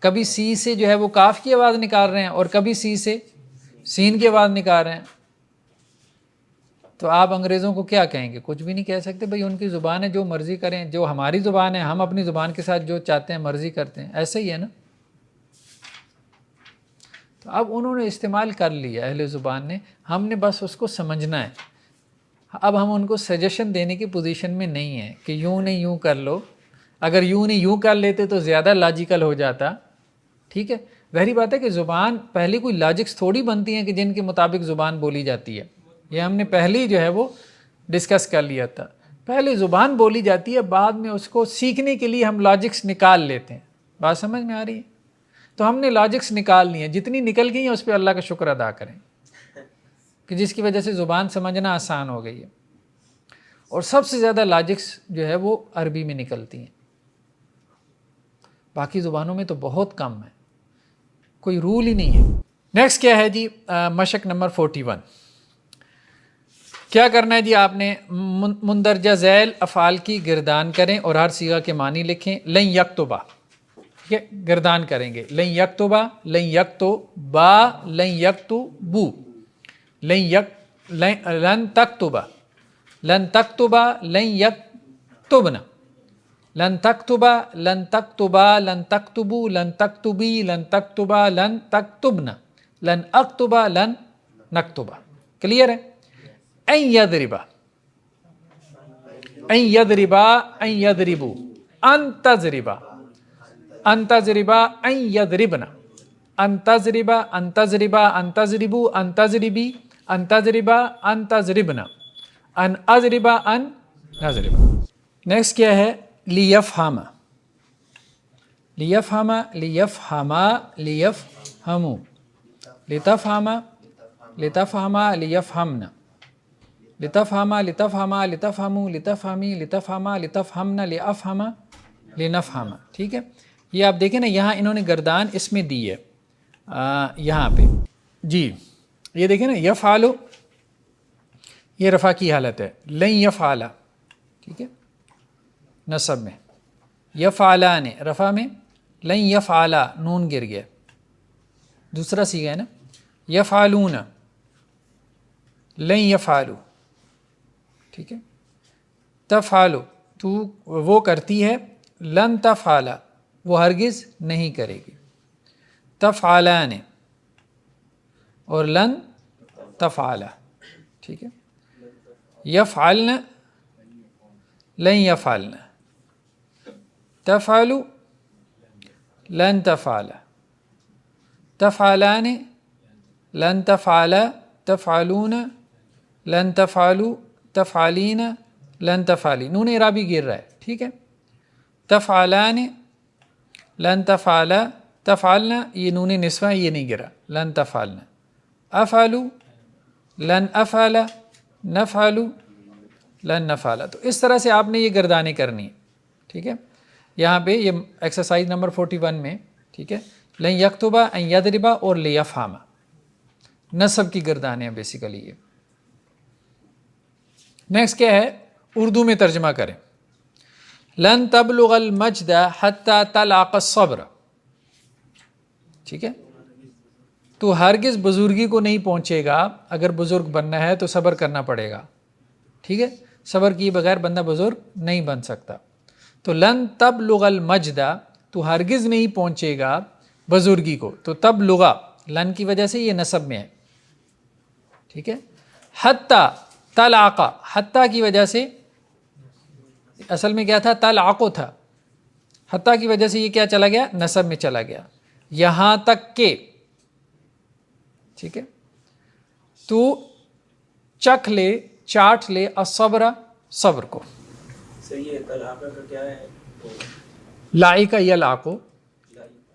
Speaker 1: کبھی سی سے جو ہے وہ کاف کی آواز نکال رہے ہیں اور کبھی سی سے سین کی آواز نکال رہے ہیں. تو آپ انگریزوں کو کیا کہیں گے؟ کچھ بھی نہیں کہہ سکتے بھائی, ان کی زبان ہے, جو مرضی کریں. جو ہماری زبان ہے ہم اپنی زبان کے ساتھ جو چاہتے ہیں مرضی کرتے ہیں, ایسا ہی ہے نا. تو اب انہوں نے استعمال کر لیا اہل زبان نے, ہم نے بس اس کو سمجھنا ہے. اب ہم ان کو سجیشن دینے کی پوزیشن میں نہیں ہیں کہ یوں نہیں یوں کر لو. اگر یوں نہیں یوں کر لیتے تو زیادہ لاجیکل ہو جاتا. ٹھیک ہے, ظاہری بات ہے کہ زبان پہلے کوئی لاجکس تھوڑی بنتی ہیں کہ جن کے مطابق زبان بولی جاتی ہے. یہ ہم نے پہلے ہی جو ہے وہ ڈسکس کر لیا تھا. پہلے زبان بولی جاتی ہے, بعد میں اس کو سیکھنے کے لیے ہم لاجکس نکال لیتے ہیں. بات سمجھ میں آ رہی ہے؟ تو ہم نے لاجکس نکال لی ہیں, جتنی نکل گئی ہیں اس پہ اللہ کا شکر ادا کریں کہ جس کی وجہ سے زبان سمجھنا آسان ہو گئی ہے. اور سب سے زیادہ لاجکس جو ہے وہ عربی میں نکلتی ہیں, باقی زبانوں میں تو بہت کم ہے, کوئی رول ہی نہیں ہے. نیکسٹ کیا ہے جی, مشق نمبر 41. کیا کرنا ہے جی, آپ نے مندرجہ ذیل افعال کی گردان کریں اور ہر صیغہ کے معنی لکھیں. لن یکتبا, ٹھیک ہے, گردان کریں گے. لن یکتبا, لن یکتبا, لن یکتبو, لن تکتبا, لن تکتبا, لن یکتبنا, لن تکتبا, لن تکتبا, لن تکتبو, لن تکتبی, لن تکتبا, لن تکتبنا, لن اکتبا, لن نکتبا. کلیئر ہے؟ این یضربا, این یضربا, این یضربو, ان تضربا, ان تضربا, این یضربنا, ان تضربا, ان تضربا, ان تضربو, ان تضربی, ان تضربا, ان تضربنا, ان اضربا, ان نضربا. نیکسٹ کیا ہے؟ لیفہم, لیفہم, لیفہما, لیفہمو, لتفہم, لتفہما, لیفہمنا, لتفہما, لتفہما, لتفہمو, لتفہمی, لتفہما, لتفہمنا, لافہما, لنفہما. ٹھیک ہے, یہ آپ دیکھیں نا, یہاں انہوں نے گردان اس میں دی ہے یہاں پہ جی. یہ دیکھیں نا, یفعلو, یہ رفع کی حالت ہے. لن یفعلا, ٹھیک ہے, نصب میں. یفعلان, رفع میں. لن یفعلا, نون گر گیا, دوسرا صیغہ ہے نا. یفعلون, لن یفعلو, ٹھیک ہے. تفعلو, تو وہ کرتی ہے. لن تفعلا, وہ ہرگز نہیں کرے گی. تفعلان اور لن تفعلا, ٹھیک ہے. یفعلن, لن یفعلن, تفعلو, لن تفعلا, تفعلان, لن تفعلا, تفعلون, لن تفعلو, تفعلین, لن تفعلی. نون اعرابی گر رہا ہے, ٹھیک ہے. تفعلان, لن تفعلا, تفعلنا, یہ نون نسوہ یہ نہیں گرا, لن تفعلنا. افعلو, لن افعلا, نفعلو, لن نفعلا. تو اس طرح سے آپ نے یہ گردانیں کرنی ہیں, ٹھیک ہے. یہاں پہ یہ ایکسرسائز نمبر 41 میں, ٹھیک ہے, لن یکتبا, ان یضربا اور لیفہما, نصب کی گردانیں ہیں بیسیکلی یہ. نیکسٹ کیا ہے؟ اردو میں ترجمہ کریں. لن تبلغ المجد حتی تلعق الصبر, ٹھیک ہے. تو ہرگز بزرگی کو نہیں پہنچے گا, اگر بزرگ بننا ہے تو صبر کرنا پڑے گا, ٹھیک ہے. صبر کیے بغیر بندہ بزرگ نہیں بن سکتا. تو لن تبلغ المجد, تو ہرگز نہیں پہنچے گا بزرگی کو. تو تبلغ, لن کی وجہ سے یہ نصب میں ہے, ٹھیک ہے. حتی تلعق, حتی کی وجہ سے اصل میں کیا تھا؟ تلعق تھا. حتیٰ کی وجہ سے یہ کیا چلا گیا؟ نصب میں چلا گیا. یہاں تک کہ، ٹھیک ہے، تو چکھ لے، چاٹ لے، الصبر، صبر کو.
Speaker 3: صحیح ہے. طلاق کا کیا ہے؟
Speaker 1: لائکا یلعقو،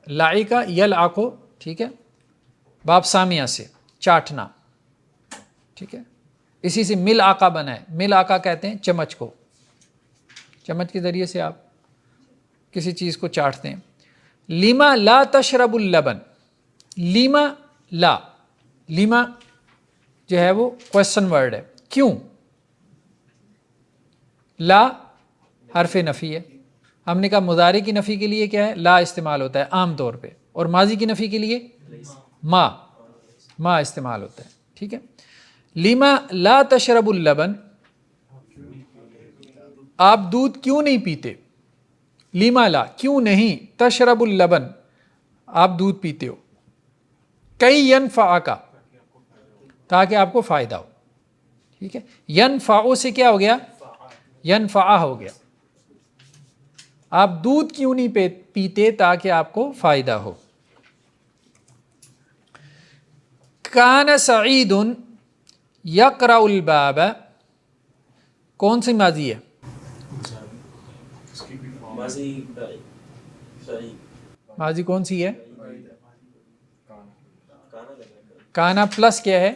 Speaker 1: لائکا یلعقو، ٹھیک ہے، باب سامیہ سے چاٹنا، ٹھیک ہے. اسی سے مل آقا بنا ہے. مل آقا کہتے ہیں چمچ کو، چمچ کے ذریعے سے آپ کسی چیز کو چاٹتے ہیں. لیما لا تشرب اللبن، لیما لا، لیما جو ہے وہ کوشچن ورڈ ہے. کیوں؟ لا حرف نفی ہے. ہم نے کہا مضارع کی نفی کے لیے کیا ہے؟ لا استعمال ہوتا ہے عام طور پہ، اور ماضی کی نفی کے لیے ما استعمال ہوتا ہے. ٹھیک ہے. لیما لا تشرب اللبن، آپ دودھ کیوں نہیں پیتے؟ لیما لا، کیوں نہیں، تشرب اللبن، آپ دودھ پیتے ہو. کئی ینفعک، تاکہ آپ کو فائدہ ہو. ٹھیک ہے. ینفعو سے کیا ہو گیا؟ ینفع ہو گیا. آپ دودھ کیوں نہیں پیتے؟ تاکہ آپ کو فائدہ ہو. کان سعید یقرأ الباب، کون سی ماضی ہے؟ ماضی کون سی ہے؟ کانا پلس کیا ہے؟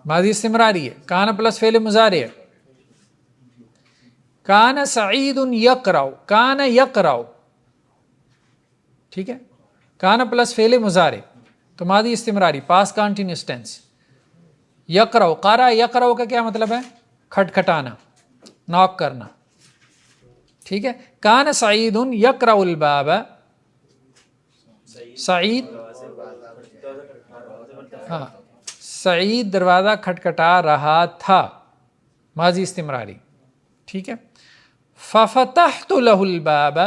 Speaker 1: ماضی استمراری ہے. کانا پلس فعل مضارع ہے. کان سعید یقرأ، کان یقرأ، ٹھیک ہے. کانا پلس فعل مضارع تو ماضی استمراری، پاس کنٹینیوس ٹینس. یقرأ، قرأ یقرأ کا کیا مطلب ہے؟ کھٹکھٹانا، ناک کرنا. ٹھیک ہے. کان سعید یقرأ الباب، سعید، ہاں، سعید دروازہ کھٹکھٹا رہا تھا، ماضی استمراری. ٹھیک ہے. ففتحت له الباب،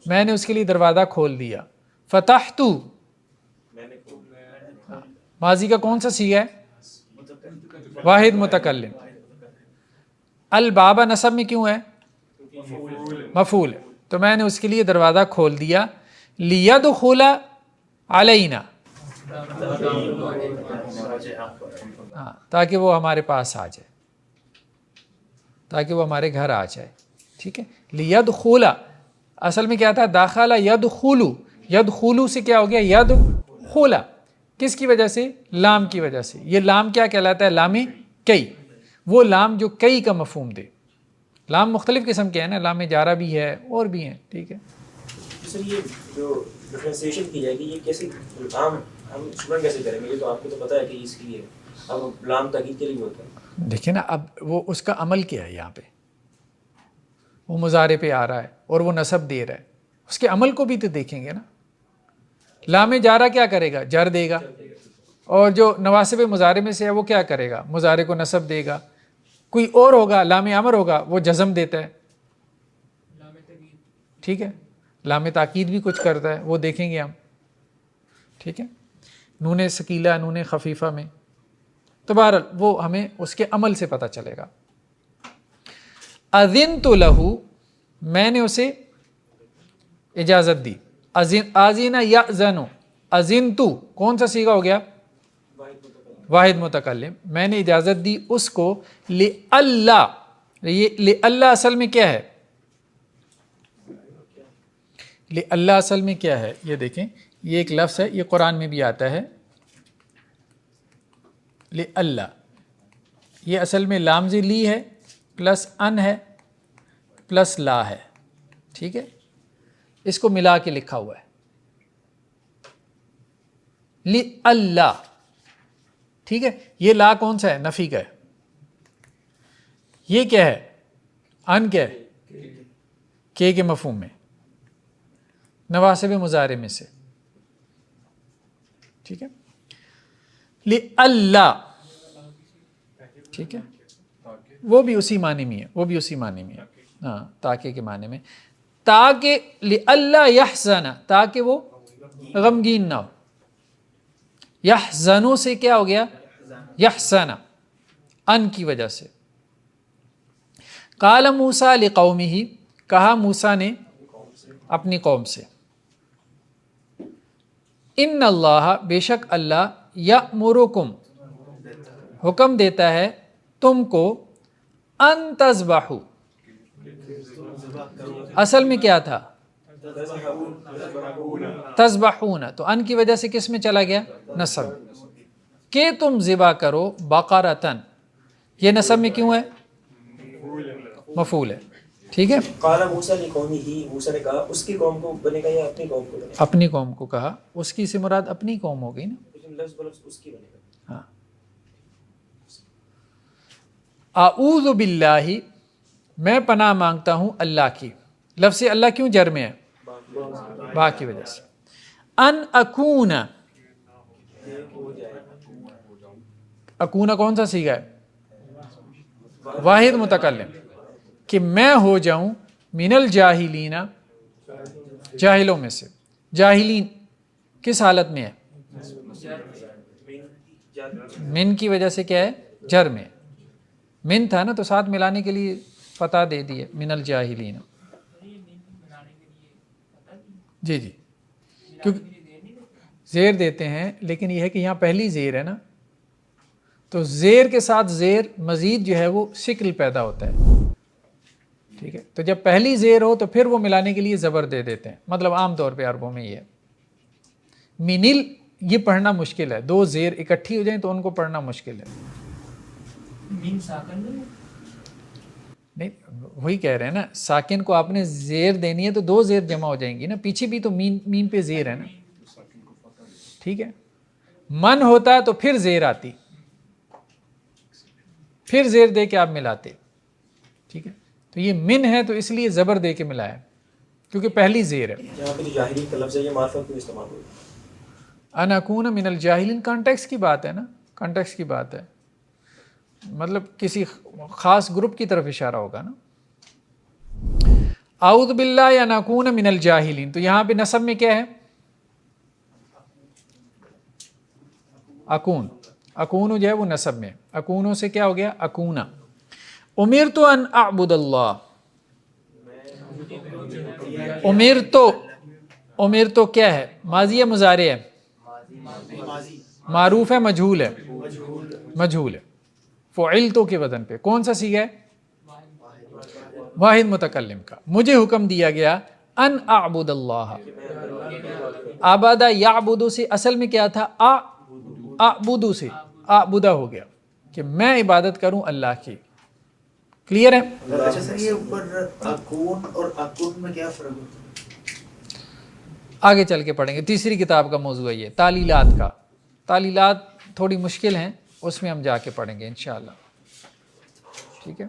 Speaker 1: میں نے اس کے لیے دروازہ کھول دیا. فتحت ماضی کا کون سا صیغہ ہے؟ واحد متکلم. الباب نصب میں کیوں ہے؟ مفعول ہے. تو میں نے اس کے لیے دروازہ کھول دیا. لیدخل علینا، ہاں، تاکہ وہ ہمارے پاس آ جائے، تاکہ وہ ہمارے گھر آ جائے. ٹھیک ہے. لیدخل اصل میں کیا تھا؟ داخل یدخل، یدخل سے کیا ہو گیا؟ یدخل. کس کی وجہ سے؟ لام کی وجہ سے. یہ لام کیا کہلاتا ہے؟ لام کئی. وہ لام جو کئی کا مفہوم دے. لام مختلف قسم کے ہیں نا، لام جارہ بھی ہے اور بھی ہیں. ٹھیک ہے.
Speaker 3: سر یہ جو ڈفرینسیشن کی جائے گی، یہ کیسے لام ہم اسٹوڈنٹ کیسے کریں گے؟ یہ تو آپ کو تو پتہ ہے کہ اس کے لیے اب لام تاکید کے لیے ہوتا ہے.
Speaker 1: دیکھیں نا، اب وہ اس کا عمل کیا ہے یہاں پہ؟ وہ مضارع پہ آ رہا ہے اور وہ نصب دے رہا ہے، اس کے عمل کو بھی تو دیکھیں گے نا. لام جارہ کیا کرے گا؟ جر دے گا. اور جو نواسب مضارع میں سے ہے وہ کیا کرے گا؟ مضارع کو نصب دے گا. کوئی اور ہوگا، لام امر ہوگا، وہ جزم دیتا ہے. ٹھیک ہے. لام تاکید بھی کچھ کرتا ہے، وہ دیکھیں گے ہم. ٹھیک ہے. نون ثقیلہ، نون خفیفہ میں تو بہرحال وہ ہمیں اس کے عمل سے پتہ چلے گا. اذنت لہ، میں نے اسے اجازت دی. آذین یأذن، اذنت کون سا صیغہ ہو گیا؟ واحد متکلم. میں نے اجازت دی اس کو لئلا. یہ لئلا اصل میں کیا ہے؟ لئلا اصل میں کیا ہے؟ یہ دیکھیں، یہ ایک لفظ ہے، یہ قرآن میں بھی آتا ہے. لئلا، یہ اصل میں لامز لی ہے پلس ان ہے پلس لا ہے. ٹھیک ہے. اس کو ملا کے لکھا ہوا ہے لئلا. ٹھیک ہے. یہ لا کون سا ہے؟ نفی کا ہے. یہ کیا ہے؟ ان کیا ہے؟ کے مفہوم میں، نواسب مضارع میں سے. ٹھیک ہے. لئلا، ٹھیک ہے، وہ بھی اسی معنی میں ہے، وہ بھی اسی معنی میں ہے. ہاں، تاکہ کے معنی میں. تاکہ لئلا یحزن، تاکہ وہ غمگین نہ ہو. یحزنو سے کیا ہو گیا؟ یحزن، ان کی وجہ سے. قال موسیٰ لقومہ، کہا موسیٰ نے اپنی قوم سے، ان اللہ، بے شک اللہ، یأمرکم، حکم دیتا ہے تم کو، ان تذبحوا، اصل میں کیا تھا؟ تذبحون، تو ان کی وجہ سے کس میں چلا گیا؟ نصب، کہ تم ذبح کرو، بقرتن، یہ نصب میں کیوں ہے؟ مفعول ہے، ٹھیک ہے.
Speaker 3: قال موسیٰ لقومہ، موسیٰ نے کہا اس کی قوم کو بنے گا یا اپنی قوم کو بنے گا؟
Speaker 1: اپنی قوم کو کہا، اس کی سے مراد اپنی قوم ہو گئی نا.
Speaker 3: لیکن لفظ بلفظ اس کی بنے گا.
Speaker 1: ہاں. اعوذ باللہ، میں پناہ مانگتا ہوں اللہ کی. لفظ اللہ کیوں جر میں ہے؟ با کی وجہ سے. ان اکون، اکون کون سا صیغہ ہے؟ واحد متکلم، کہ میں ہو جاؤں من الجاہلین، جاہلوں میں سے. جاہلین کس حالت میں ہے؟ من کی وجہ سے کیا ہے؟ جر میں. من تھا نا تو ساتھ ملانے کے لیے فتح دے دی ہے، من الجاہلین. جی جی، کیونکہ زیر دیتے ہیں، لیکن یہ ہے کہ یہاں پہلی زیر ہے نا، تو زیر کے ساتھ زیر مزید جو ہے وہ شکل پیدا ہوتا ہے، ٹھیک ہے. تو جب پہلی زیر ہو تو پھر وہ ملانے کے لیے زبر دے دیتے ہیں، مطلب عام طور پہ عربوں میں یہ ہے. منل، یہ پڑھنا مشکل ہے، دو زیر اکٹھی ہو جائیں تو ان کو پڑھنا مشکل ہے.
Speaker 2: مین ساکن
Speaker 1: نہیں، وہی کہہ رہے ہیں نا، ساکن کو آپ نے زیر دینی ہے تو دو زیر جمع ہو جائیں گی نا، پیچھے بھی تو مین پہ زیر ہے نا، ٹھیک ہے. من ہوتا تو پھر زیر آتی، پھر زیر دے کے آپ ملاتے، ٹھیک ہے. تو یہ من ہے تو اس لیے زبر دے کے ملایا کیونکہ پہلی زیر ہے.
Speaker 3: یہاں پہ جو جاہلین کا لفظ ہے یہ معرفت کیوں استعمال ہوئی؟
Speaker 1: ان اکون من الجاہلین، کانٹیکس کی بات ہے نا، کانٹیکس کی بات ہے، مطلب کسی خاص گروپ کی طرف اشارہ ہوگا نا. اعوذ باللہ یا نکون من الجاہلین، تو یہاں پہ نصب میں کیا ہے؟ اکون، اکون جو ہے وہ نصب میں، اکونوں سے کیا ہو گیا؟ اکونا. امرت ان اعبد اللہ، امرتو کیا ہے؟ ماضی ہے مضارع ہے؟ معروف ہے مجہول ہے؟ مجہول ہے. فعلتو کے وزن پہ کون سا صیغہ ہے؟ واحد متکلم کا. مجھے حکم دیا گیا ان اعبد اللہ. عبادہ یعبدو سے اصل میں کیا تھا؟ اعبدو سے اعبدہ ہو گیا کہ میں عبادت کروں اللہ کی. کلیئر ہے؟
Speaker 5: اچھا سر، یہ اوپر اکون اور اکن میں کیا فرق ہوتا ہے؟
Speaker 1: آگے چل کے پڑھیں گے. تیسری کتاب کا موضوع ہے یہ تعلیلات کا. تعلیلات تھوڑی مشکل ہیں، اس میں ہم جا کے پڑھیں گے انشاءاللہ، ٹھیک ہے.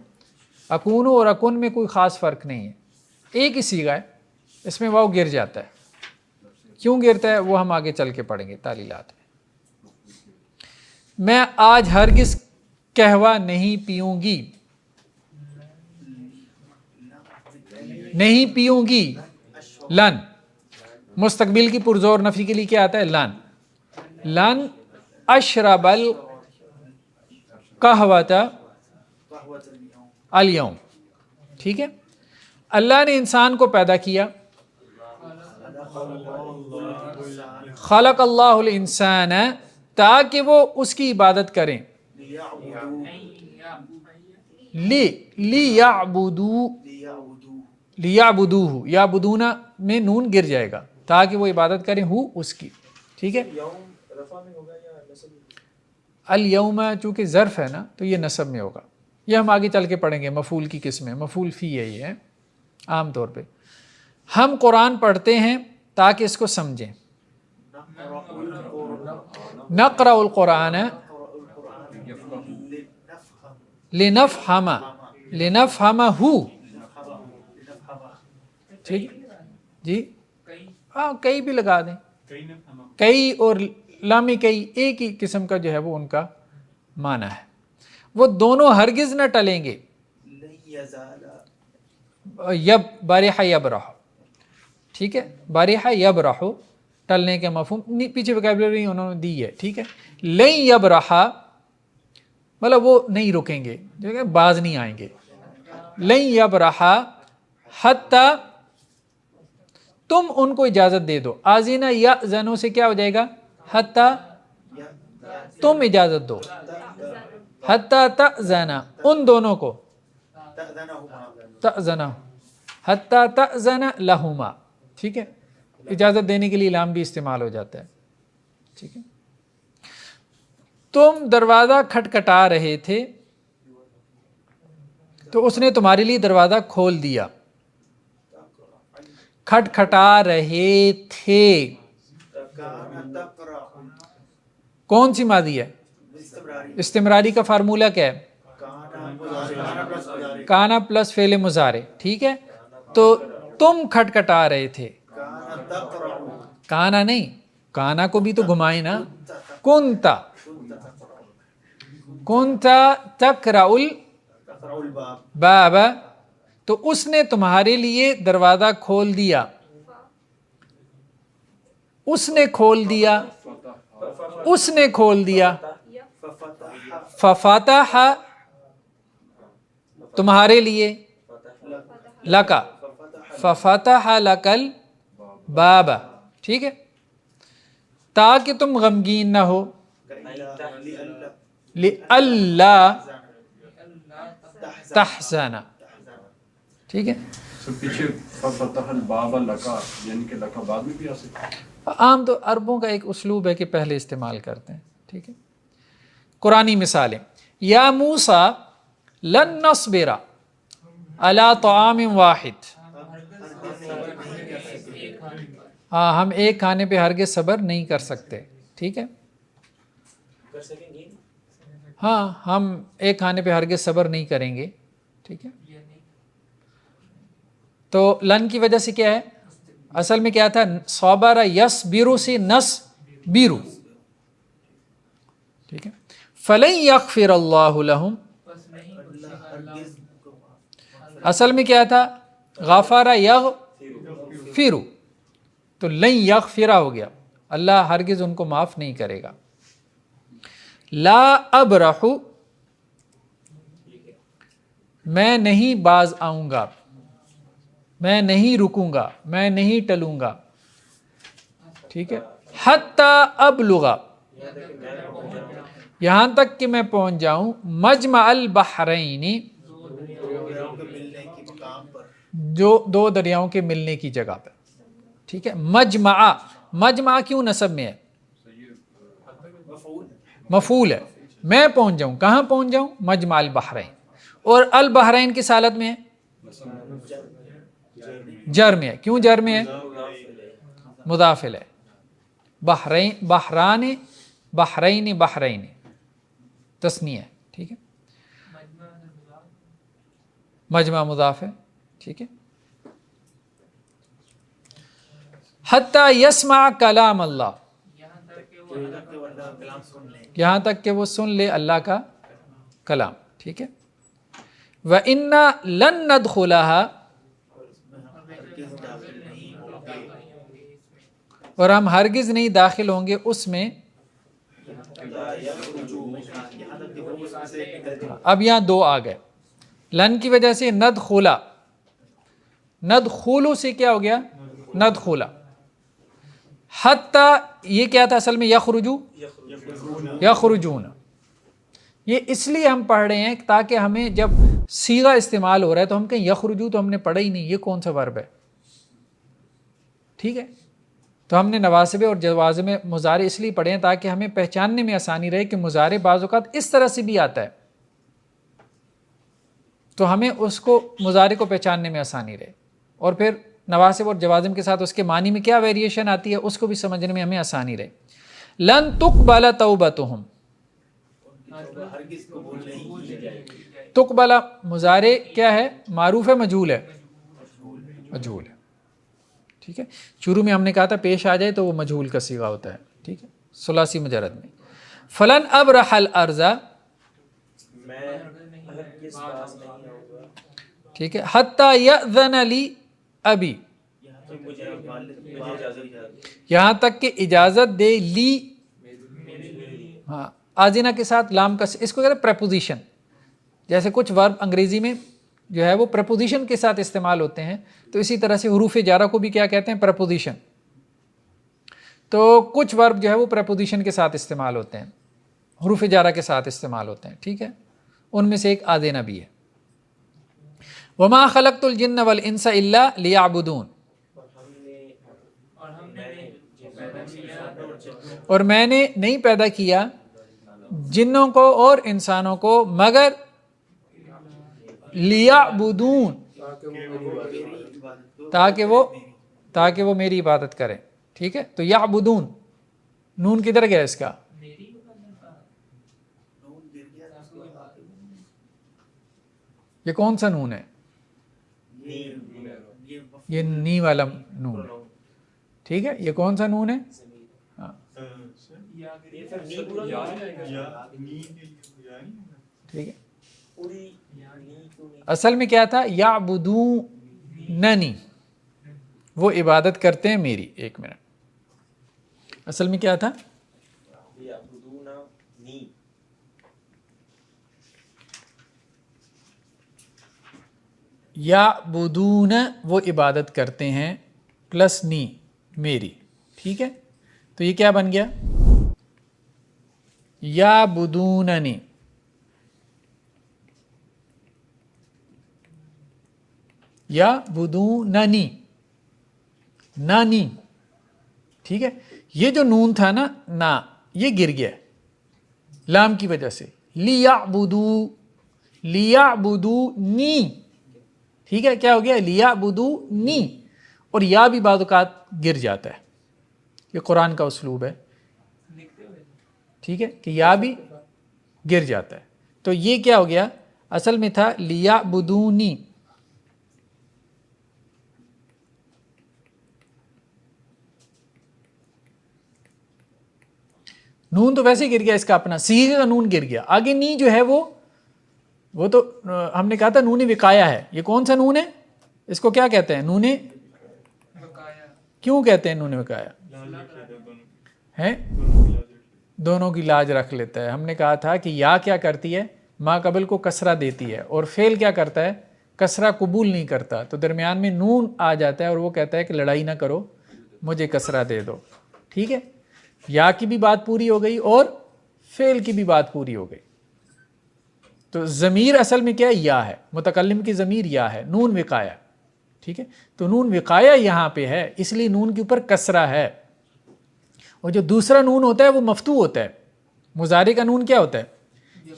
Speaker 1: اکون اور اکن میں کوئی خاص فرق نہیں ہے، ایک ہی صیغہ ہے، اس میں واو گر جاتا ہے. کیوں گرتا ہے وہ ہم آگے چل کے پڑھیں گے تعلیلات میں. میں آج ہرگز قہوہ نہیں پیوں گی، نہیں پیوں گی. لن مستقبل کی پرزور نفی کے لیے کیا آتا ہے؟ لن. لن اشرب القہوۃ اليوم، ٹھیک ہے. اللہ نے انسان کو پیدا کیا، خلق اللہ الانسان، تاکہ وہ اس کی عبادت کریں. لیعبدوہ، یعبدون میں نون گر جائے گا، تاکہ وہ عبادت کریں ہو اس کی، ٹھیک ہے.
Speaker 3: یوم رفع میں ہوگا یا نصب میں؟
Speaker 1: الیوم چونکہ ظرف ہے نا تو یہ نصب میں ہوگا. یہ ہم آگے چل کے پڑھیں گے. مفعول کی قسم ہے، مفعول فی ہے. یہ ہے عام طور پہ ہم قرآن پڑھتے ہیں تاکہ اس کو سمجھیں. نقرأ القرآن لنفہمہ، ٹھیک جی. ہاں کئی بھی لگا دیں، کئی اور لامی کئی ایک ہی قسم کا جو ہے وہ ان کا معنی ہے. وہ دونوں ہرگز نہ ٹلیں گے. بارح یبرح، ٹھیک ہے. بارح یبرح ٹلنے کے مفہوم پیچھے ویکیبلری انہوں نے دی ہے، ٹھیک ہے. لن یبرح مطلب وہ نہیں رکیں گے، باز نہیں آئیں گے. لن یبرحا حتی، تم ان کو اجازت دے دو. آذینہ یأذنو سے کیا ہو جائے گا؟ حتی تم اجازت دو. حتی تأذنا ان دونوں کو، تأذنا حتی تأذن لہما. ٹھیک ہے، اجازت دینے کے لیے لام بھی استعمال ہو جاتا ہے. ٹھیک ہے، تم دروازہ کھٹکھٹا رہے تھے تو اس نے تمہارے لیے دروازہ کھول دیا. کھٹکھٹا رہے تھے کون سی ماضی ہے؟ استمراری کا فارمولہ کیا ہے؟ کانا پلس فعل مضارع. ٹھیک ہے، تو تم کھٹکھٹا رہے تھے، کانا نہیں، کانا کو بھی تو گھمائے نا. کنتا تقرأ الباب، تو اس نے تمہارے لیے دروازہ کھول دیا. اس نے کھول دیا، اس نے کھول دیا. ففتح تمہارے لیے، لکا ففتح لک الباب. ٹھیک ہے، تاکہ تم غمگین نہ ہو. لئلا تحزن. ٹھیک ہے،
Speaker 4: پیچھے فتح الباب لکا، یعنی کہ لکا بعد میں بھی آ سکتا ہے.
Speaker 1: عام تو عربوں کا ایک اسلوب ہے کہ پہلے استعمال کرتے ہیں. ٹھیک ہے، قرآنی مثالیں. یا موسیٰ لن نصبر علی طعام واحد، ہم ایک کھانے پہ ہرگز صبر نہیں کر سکتے. ٹھیک ہے،
Speaker 3: کر سکیں گے.
Speaker 1: ہاں ہم ایک کھانے پہ ہرگز صبر نہیں کریں گے. ٹھیک ہے، تو لن کی وجہ سے کیا ہے؟ اصل میں کیا تھا؟ صبر یصبر سے نصبر. ٹھیک ہے، فلن یغفر اللہ لہم، اصل میں کیا تھا؟ غفر یغفر، تو لن یغفر ہو گیا، اللہ ہرگز ان کو معاف نہیں کرے گا. لا ابرح، میں نہیں باز آؤں گا، میں نہیں رکوں گا، میں نہیں ٹلوں گا. ٹھیک ہے، حتی ابلغ، یہاں تک کہ میں پہنچ جاؤں مجمع البحرین، جو دو دریاؤں کے ملنے کی جگہ پہ. ٹھیک ہے، مجمع کیوں نصب میں ہے؟ مفعول ہے. میں پہنچ جاؤں، کہاں پہنچ جاؤں؟ مجمع البحرین. اور البحرین کس حالت میں ہے؟ جر میں ہے. کیوں جر میں ہے؟ مضاف ہے. بحرین، بحران، بحرین، بحرین تثنیہ ہے. ٹھیک ہے، مجمع مضاف ہے. ٹھیک ہے، حتی یسمع کلام اللہ، یہاں تک کہ وہ سن لے اللہ کا کلام. ٹھیک ہے، وَإِنَّا لَن نَدْخُلَهَا، اور ہم ہرگز نہیں داخل ہوں گے اس میں. اب یہاں دو آ گئے. لن کی وجہ سے ندخلا، ندخولو سے کیا ہو گیا؟ ندخلا. حتی یہ کیا تھا اصل میں؟ یخرجو، یخرجون. یہ اس لیے ہم پڑھ رہے ہیں تاکہ ہمیں جب صیغہ استعمال ہو رہا ہے تو ہم کہیں یخرجو تو ہم نے پڑھا ہی نہیں، یہ کون سا ورب ہے. ٹھیک ہے، تو ہم نے نواسب اور جوازم مضارع اس لیے پڑھے ہیں تاکہ ہمیں پہچاننے میں آسانی رہے کہ مضارع بعض اوقات اس طرح سے بھی آتا ہے، تو ہمیں اس کو مضارع کو پہچاننے میں آسانی رہے. اور پھر نواسب اور جوازم کے ساتھ اس کے معنی میں کیا ویریشن آتی ہے اس کو بھی سمجھنے میں ہمیں آسانی رہے. لن تقبل توبتہم، تقبل مضارع کیا ہے؟ معروف ہے مجہول ہے؟ مجہول ہے. ٹھیک ہے، شروع میں ہم نے کہا تھا پیش آ جائے تو وہ مجہول کا صیغہ ہوتا ہے. ٹھیک ہے، ثلاثی مجرد میں. فلن ابرح الارض، ٹھیک ہے، حتی یأذن لی ابی، یہاں تک کہ اجازت دے لی. ہاں، آذینہ کے ساتھ لام کا، اس کو کہتے ہیں پریپوزیشن. جیسے کچھ ورب انگریزی میں جو ہے وہ پریپوزیشن کے ساتھ استعمال ہوتے ہیں، تو اسی طرح سے حروف جارہ کو بھی کیا کہتے ہیں؟ پریپوزیشن. تو کچھ ورب جو ہے وہ پریپوزیشن کے ساتھ استعمال ہوتے ہیں، حروف جارہ کے ساتھ استعمال ہوتے ہیں. ٹھیک ہے، ان میں سے ایک آدینا بھی ہے. وما خلقت الجن والانس الا لیعبدون، اور میں نے نہیں پیدا کیا جنوں کو اور انسانوں کو مگر لیعبدون، تاکہ وہ میری عبادت کریں. ٹھیک ہے، تو یعبدون نون کدھر گیا اس کا؟ یہ کون سا نون ہے؟ یہ نی والا نون ہے. ٹھیک ہے، یہ کون سا نون ہے؟ ہاں ٹھیک ہے، اصل میں کیا تھا؟ یعبدوننی، وہ عبادت کرتے ہیں میری. ایک منٹ، اصل میں کیا تھا؟ یعبدون، وہ عبادت کرتے ہیں، پلس نی میری. ٹھیک ہے، تو یہ کیا بن گیا؟ یعبدوننی. یعبدوننی، نانی. ٹھیک ہے، یہ جو نون تھا نا یہ گر گیا لام کی وجہ سے. لیعبدونی. ٹھیک ہے، کیا ہو گیا؟ لیعبدونی. اور یا بھی بعض اوقات گر جاتا ہے، یہ قرآن کا اسلوب ہے. ٹھیک ہے، کہ یا بھی گر جاتا ہے. تو یہ کیا ہو گیا؟ اصل میں تھا لیعبدونی. نون تو ویسے گر گیا اس کا اپنا، سیغے کا نون گر گیا. آگے نی جو ہے وہ تو ہم نے کہا تھا نون وقایا ہے. یہ کون سا نون ہے؟ اس کو کیا کہتے ہیں؟ نون کیوں کہتے ہیں نون وقایا؟ ہے دونوں کی لاج رکھ لیتا ہے. ہم نے کہا تھا کہ یا کیا کرتی ہے؟ ما قبل کو کسرہ دیتی ہے، اور فعل کیا کرتا ہے؟ کسرہ قبول نہیں کرتا. تو درمیان میں نون آ جاتا ہے اور وہ کہتا ہے کہ لڑائی نہ کرو، مجھے کسرہ دے دو. ٹھیک ہے، یا کی بھی بات پوری ہو گئی اور فعل کی بھی بات پوری ہو گئی. تو ضمیر اصل میں کیا ہے؟ یا ہے. متکلم کی ضمیر یا ہے، نون وقایا. ٹھیک ہے، تو نون وقایا یہاں پہ ہے، اس لیے نون کے اوپر کسرہ ہے. اور جو دوسرا نون ہوتا ہے وہ مفتوح ہوتا ہے. مضارع کا نون کیا ہوتا ہے؟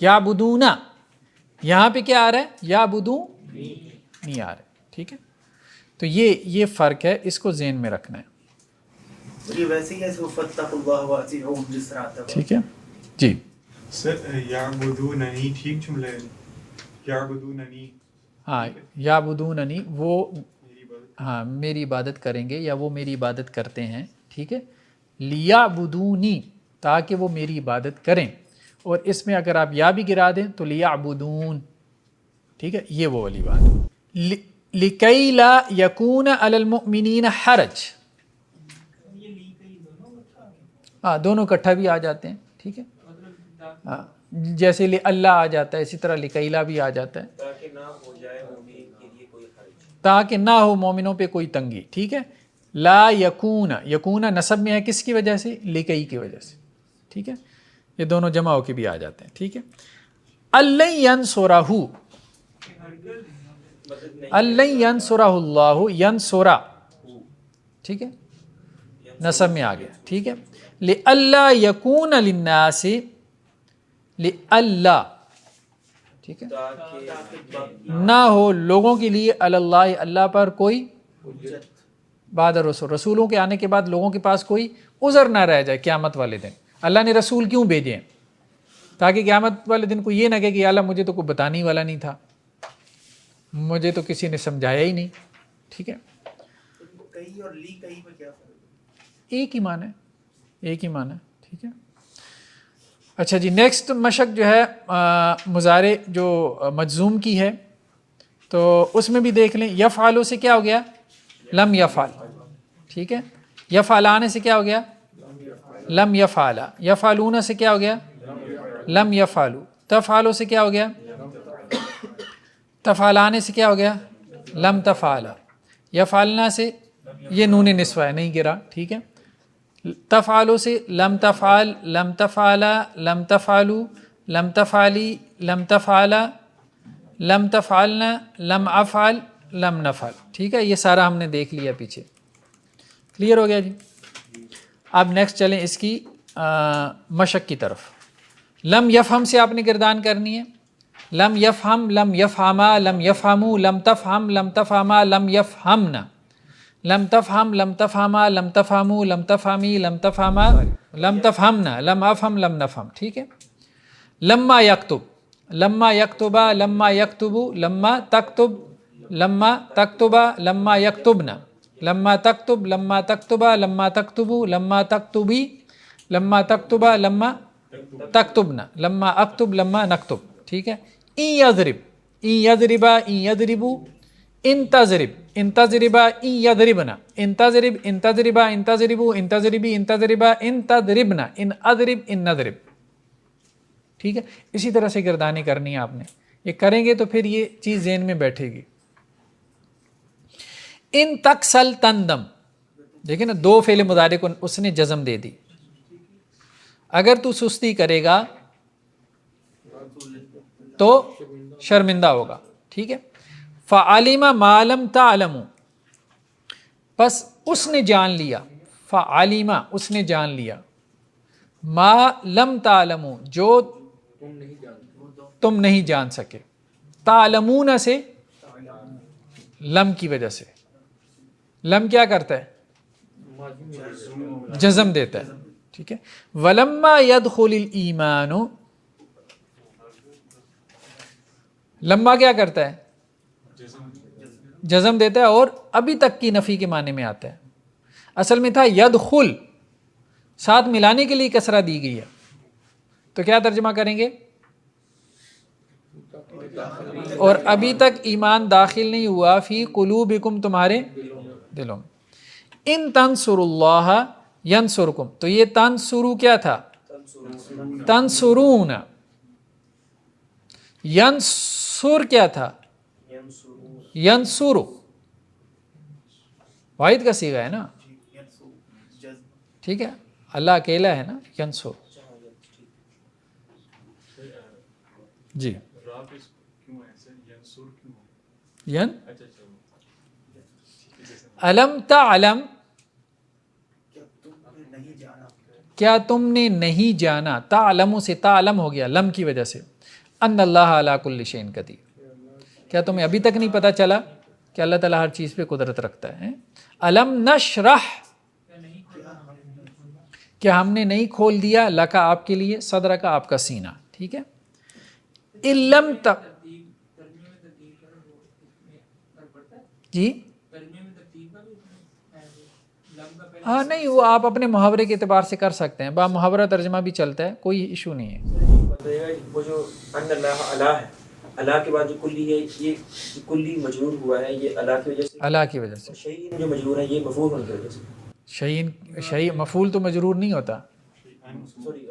Speaker 1: یعبدونا. یہاں پہ کیا آ رہا ہے؟ یعبدون نہیں آ رہا ہے. ٹھیک ہے، تو یہ فرق ہے، اس کو ذہن میں رکھنا ہے.
Speaker 5: یہ ویسے ہی ایسے فَاتَّقُوا اللَّهَ وَأَطِیعُونِ جس طرح آتا ہے.
Speaker 1: ٹھیک ہے جی.
Speaker 6: یعبدوننی ٹھیک جملہ ہے. یعبدوننی،
Speaker 1: ہاں یعبدوننی، وہ ہاں میری عبادت کریں گے، یا وہ میری عبادت کرتے ہیں. ٹھیک ہے، لیعبدونی، تاکہ وہ میری عبادت کریں. اور اس میں اگر آپ یا بھی گرا دیں تو لیعبدون. ٹھیک ہے، یہ وہ والی بات. لکی لا یکون علی المؤمنین حرج. ہاں دونوں اکٹھا بھی آ جاتے ہیں. ٹھیک ہے، ہاں جیسے اللہ آ جاتا ہے، اسی طرح لکیلا بھی آ جاتا ہے،
Speaker 3: تاکہ نہ ہو جائے مومن کے لیے کوئی حرج،
Speaker 1: تاکہ نہ ہو مومنوں پہ کوئی تنگی. ٹھیک ہے، لا یکون، یکون نصب میں ہے کس کی وجہ سے؟ لکئی کی وجہ سے. ٹھیک ہے، یہ دونوں جمع ہو کے بھی آ جاتے ہیں. ٹھیک ہے، اللہ ینصرہ، اللہ ینصرہ اللہ، ینصرہ. ٹھیک ہے، نصب میں آ گیا. ٹھیک ہے، لئلا یکون للناس، لئلا، ٹھیک ہے، نہ ہو لوگوں کے لیے اللہ، اللہ پر کوئی بعد رسول، رسولوں کے آنے کے بعد لوگوں کے پاس کوئی عذر نہ رہ جائے قیامت والے دن. اللہ نے رسول کیوں بھیجے ہیں؟ تاکہ قیامت والے دن کو یہ نہ کہے کہ یا اللہ مجھے تو کوئی بتانے والا نہیں تھا، مجھے تو کسی نے سمجھایا ہی نہیں. ٹھیک ہے،
Speaker 5: کئی اور لی کئی میں کیا فرق ہے؟
Speaker 1: ایک ہی معنی ہے، ایک ہی معنی ہے. ٹھیک ہے، اچھا جی. نیکسٹ مشق جو ہے مضارع جو مجزوم کی ہے، تو اس میں بھی دیکھ لیں. یفعلوا سے کیا ہو گیا؟ لم یفعل. ٹھیک ہے، یفعلان سے کیا ہو گیا؟ لم یفعلا. یفعلون سے کیا ہو گیا؟ لم یفعلوا. تفعلوا سے کیا ہو گیا؟ تفعلانے سے کیا ہو گیا؟ لم تفعلا. یفعلنا سے یہ نون نسوہ ہے، نہیں گرا، ٹھیک ہے. تفعلو سے لم تفعل، لم تفعلا، لم تفعلو، لم تفعلی، لم تفعلا، لم تفعلنا، لم افعل، لم نفعل. ٹھیک ہے، یہ سارا ہم نے دیکھ لیا پیچھے. کلیئر ہو گیا جی؟ اب نیکسٹ چلیں اس کی مشق کی طرف. لم یفہم سے آپ نے گردان کرنی ہے. لم یفہم، لم یفہما، لم یفہمو، لم تفہم، لم تفہما، لم یفہمنا، لم تفہم، لم تفہما، لم تفہمو، لم تفہمی، لم تفہما، لم تفہمنا، لم افہم، لم نفہم. ٹھیک ہے. لما یکتب، لما یکتبا، لما یکتبو، لما تکتب، لما تکتبا، لما یکتبنا، لما تکتب، لما تکتبا، لما تکتبو، لما تکتبی، لما تکتبا، لما تکتبنا، لما اکتب، لما نکتب. ٹھیک ہے. ان یضرب، ان یضربا، ان یضربو، ان تضرب، ان تضربا، ان یضربنا، ان تضرب، ان تضربا، ان تضربو، ان تضربی، ان تضربا، ان تضربنا، ان اضرب، ان نضرب. ٹھیک ہے. اسی طرح سے گردانی کرنی ہے آپ نے. یہ کریں گے تو پھر یہ چیز ذہن میں بیٹھے گی. ان تکسل تندم، دیکھیں نا، دو فعل مضارع کو اس نے جزم دے دی. اگر تو سستی کرے گا تو شرمندہ ہوگا. ٹھیک ہے. فعلم ما لم تعلموا، بس اس نے جان لیا. فعلم، اس نے جان لیا. ما لم تعلموا، جو تم نہیں جان سکے. تعلمون سے لم کی وجہ سے، لم کیا کرتا ہے؟ جزم دیتا ہے. ٹھیک ہے. ولما يدخل الایمان، لما کیا کرتا ہے؟ جزم دیتا ہے اور ابھی تک کی نفی کے معنی میں آتا ہے. اصل میں تھا یدخل، ساتھ ملانے کے لیے کسرہ دی گئی ہے، تو کیا ترجمہ کریں گے؟ اور ابھی تک ایمان داخل نہیں ہوا، فی قلوبکم، تمہارے دلوں میں. ان تنصروا اللہ ینصرکم، تو یہ تنصرو کیا تھا؟ تنصرون. ینصر کیا تھا؟ ینصرو، واحد کا صیغہ ہے نا. ٹھیک ہے. اللہ اکیلا ہے نا. ینصر. جی. ین علم تعلم، کیا تم نے نہیں جانا؟ تعلم سے تعلم ہو گیا لم کی وجہ سے. ان اللہ علی کل شیء قدیر، کیا تمہیں ابھی تک نہیں پتا چلا کہ اللہ تعالیٰ ہر چیز پہ قدرت رکھتا ہے؟ علم نشرح، کیا ہم نے نہیں کھول دیا، لکا آپ کے لیے، صدر کا آپ کا سینہ. ٹھیک ہے. علم جی ہاں نہیں، وہ آپ اپنے محاورے کے اعتبار سے کر سکتے ہیں، با محاورہ ترجمہ بھی چلتا ہے، کوئی ایشو نہیں ہے.
Speaker 3: وہ جو ان اللہ علا ہے، اللہ کے بعد جو کلی ہے، یہ کلی مجرور ہوا ہے، یہ اللہ کی وجہ سے،
Speaker 1: اللہ کی وجہ سے.
Speaker 3: شیء جو مجرور ہے یہ مفعول ہونے کی وجہ سے.
Speaker 1: شیء مفعول تو مجرور نہیں ہوتا.
Speaker 3: سوری،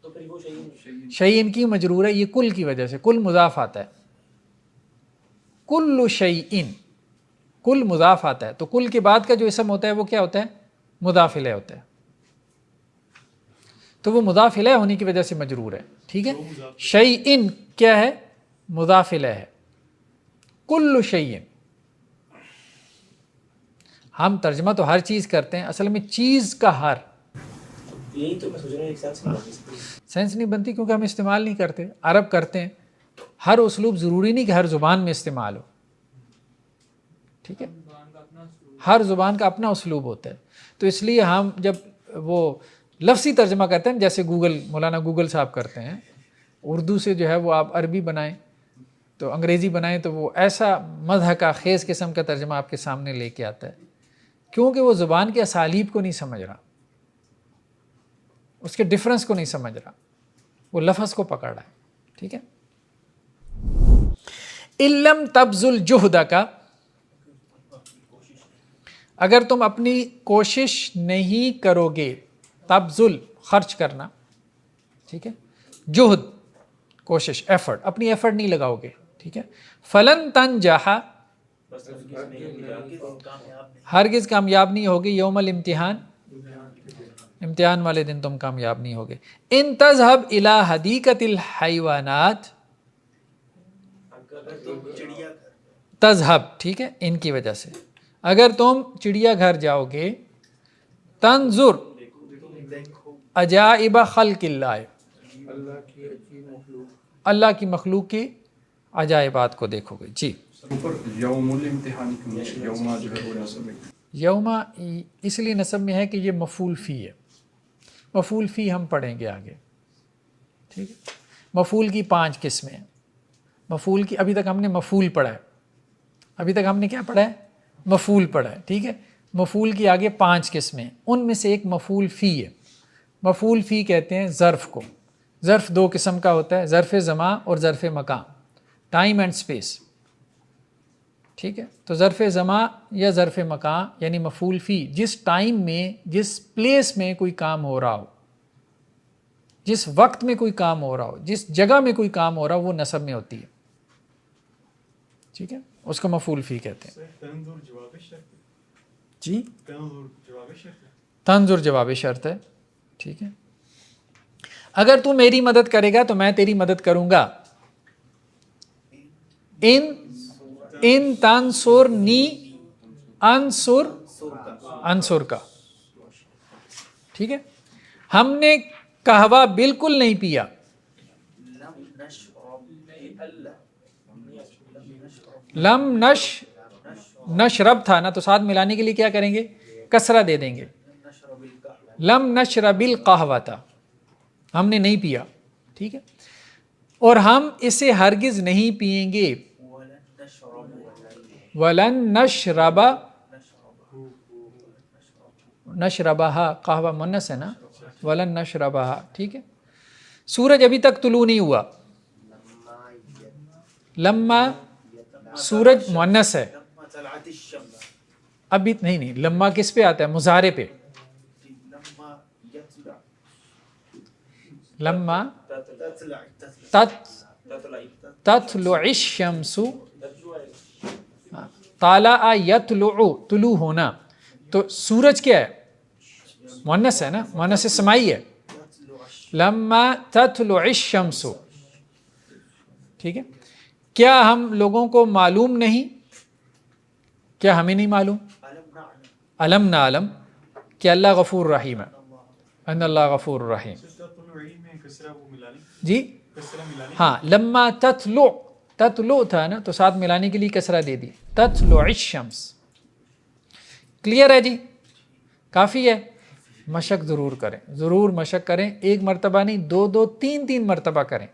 Speaker 3: تو پھر وہ
Speaker 1: شیء کی مجرور ہے، یہ کل کی وجہ سے. کل مضاف آتا ہے. کل شیء، کل مضاف آتا ہے، تو کل کے بعد کا جو اسم ہوتا ہے وہ کیا ہوتا ہے؟ مضاف الیہ ہوتا ہے. تو وہ مضاف الیہ ہونے کی وجہ سے مجرور ہے. ٹھیک ہے. شیء کیا ہے؟ مضاف الیہ ہے. کل شیء، ہم ترجمہ تو ہر چیز کرتے ہیں، اصل میں چیز کا ہر.
Speaker 3: یہی تو میں سوچ رہا ہوں، ایک سینس نہیں بنتی.
Speaker 1: سینس نہیں بنتی کیونکہ ہم استعمال نہیں کرتے. عرب کرتے ہیں. ہر اسلوب ضروری نہیں کہ ہر زبان میں استعمال ہو. ٹھیک ہے. ہر زبان کا اپنا اسلوب ہوتا ہے، تو اس لیے ہم جب وہ لفظی ترجمہ کرتے ہیں، جیسے گوگل، مولانا گوگل صاحب کرتے ہیں، اردو سے جو ہے وہ آپ عربی بنائیں تو انگریزی بنائیں، تو وہ ایسا مدح کا خیز قسم کا ترجمہ آپ کے سامنے لے کے آتا ہے، کیونکہ وہ زبان کے اسالیب کو نہیں سمجھ رہا، اس کے ڈفرنس کو نہیں سمجھ رہا، وہ لفظ کو پکڑ رہا ہے. ٹھیک ہے. علم تبذل جہدک، اگر تم اپنی کوشش نہیں کرو گے، تبذل خرچ کرنا، ٹھیک ہے، جہد کوشش، ایفرٹ، اپنی ایفرٹ نہیں لگاؤ گے. ٹھیک ہے. فلن تنجح
Speaker 3: بس ہرگز نہیں ہوگی.
Speaker 1: ہرگز کامیاب نہیں ہوگی. یوم الامتحان امتحان والے دن تم کامیاب نہیں ہوگے. ان تذهب الى حدیقۃ الحیوانات تذهب ٹھیک ہے ان کی وجہ سے. اگر تم چڑیا گھر جاؤ گے تنظر عجائب خلق اللہ اللہ کی مخلوق کی عجائبات کو دیکھو گے. جی
Speaker 4: اوپر یوم الامتحان یوم جو ہے وہ نصب ہے.
Speaker 1: یوما اس لیے نصب میں ہے کہ یہ مفعول فی ہے. مفعول فی ہم پڑھیں گے آگے. ٹھیک ہے. مفعول کی 5 قسمیں ہیں. مفعول کی ابھی تک ہم نے مفعول پڑھا ہے. ابھی تک ہم نے کیا پڑھا ہے؟ مفعول پڑھا ہے. ٹھیک ہے. مفعول کی آگے 5 قسمیں ہیں. ان میں سے ایک مفعول فی ہے. مفعول فی کہتے ہیں ظرف کو. ظرف 2 قسم کا ہوتا ہے, ظرف زمان اور ظرف مکان, ٹائم اینڈ اسپیس. ٹھیک ہے. تو ظرف زمان یا ظرف مکان یعنی مفعول فی جس ٹائم میں جس پلیس میں کوئی کام ہو رہا ہو, جس وقت میں کوئی کام ہو رہا ہو, جس جگہ میں کوئی کام ہو رہا ہو وہ نصب میں ہوتی ہے. ٹھیک ہے. اس کو مفعول فی کہتے ہیں.
Speaker 6: تنظر جواب شرط.
Speaker 1: جی
Speaker 6: تنظر جواب شرط.
Speaker 1: تنظر جواب شرط ہے. ٹھیک ہے. اگر تو میری مدد کرے گا تو میں تیری مدد کروں گا. ان تنصرنی انصر کا. ٹھیک ہے. ہم نے قہوہ بالکل نہیں پیا. لم نشرب تھا نا, تو ساتھ ملانے کے لیے کیا کریں گے؟ کسرہ دے دیں گے. لم نشرب القہوۃ ہم نے نہیں پیا. ٹھیک ہے. اور ہم اسے ہرگز نہیں پیئیں گے. ولن نشرب نشربہا قہوہ مؤنث ہے نا, ولن نشربہا. ٹھیک ہے. سورج ابھی تک طلوع نہیں ہوا. لما سورج مؤنث ہے, ابھی نہیں لما کس پہ آتا ہے؟ مضارع پہ. لما تطلع الشمس طالع یطلع طلوع ہونا, تو سورج کیا ہے؟ مؤنث ہے نا, مؤنث سمائی ہے. لما تطلع الشمس. ٹھیک ہے. کیا ہم لوگوں کو معلوم نہیں؟ کیا ہمیں نہیں معلوم؟ علم نعلم کہ اللہ غفور رحیم ہے. ان اللہ غفور رحیم. جی ہاں. لما تطلع تطلع تھا نا, تو ساتھ ملانے کے لیے کسرہ دے دی. تطلع الشمس. کلیئر ہے جی؟ کافی ہے. مشق ضرور کریں, ضرور مشق کریں. 1 مرتبہ نہیں, 2 3 مرتبہ کریں.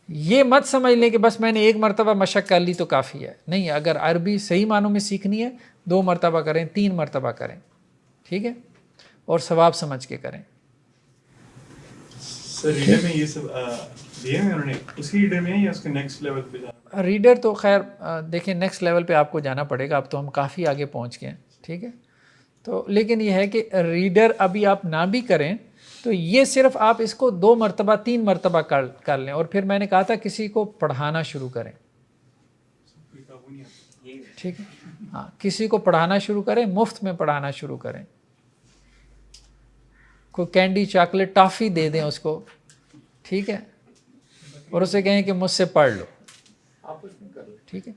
Speaker 1: یہ مت سمجھ لیں کہ بس میں نے 1 مرتبہ مشق کر لی تو کافی ہے. نہیں, اگر عربی صحیح معنوں میں سیکھنی ہے 2 مرتبہ کریں, 3 مرتبہ کریں. ٹھیک ہے. اور ثواب سمجھ کے کریں.
Speaker 6: سر ریڈر میں یہ سب دیے ہیں انہوں نے, اسی ریڈر میں یا اس کے نیکسٹ لیول پہ جانا؟
Speaker 1: ریڈر تو خیر دیکھیں نیکسٹ لیول پہ آپ کو جانا پڑے گا. اب تو ہم کافی آگے پہنچ گئے ہیں. ٹھیک ہے. تو لیکن یہ ہے کہ ریڈر ابھی آپ نہ بھی کریں تو یہ صرف آپ اس کو 2 مرتبہ 3 مرتبہ کر لیں. اور پھر میں نے کہا تھا کسی کو پڑھانا شروع کریں. ٹھیک ہے. ہاں, کسی کو پڑھانا شروع کریں, مفت میں پڑھانا شروع کریں. کوئی کینڈی چاکلیٹ ٹافی دے دیں اس کو. ٹھیک ہے. اور اسے کہیں کہ مجھ سے پڑھ لو. ٹھیک ہے.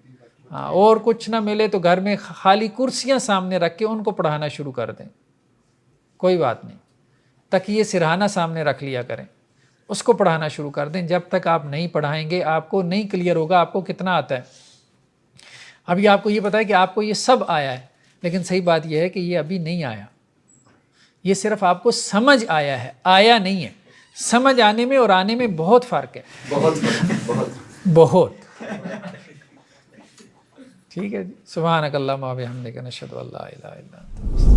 Speaker 1: ہاں, اور کچھ نہ ملے تو گھر میں خالی کرسیاں سامنے رکھ کے ان کو پڑھانا شروع کر دیں. کوئی بات نہیں, تکیے سرہانہ سامنے رکھ لیا کریں, اس کو پڑھانا شروع کر دیں. جب تک آپ نہیں پڑھائیں گے آپ کو نہیں کلیئر ہوگا آپ کو کتنا آتا ہے. ابھی آپ کو یہ پتا ہے کہ آپ کو یہ سب آیا ہے, لیکن صحیح بات یہ ہے کہ یہ ابھی نہیں آیا. یہ صرف آپ کو سمجھ آیا ہے, آیا نہیں ہے. سمجھ آنے میں اور آنے میں بہت فرق ہے, بہت. ٹھیک ہے جی. سبحانک اللہم و بحمدک نشہد ان لا الہ الا انت.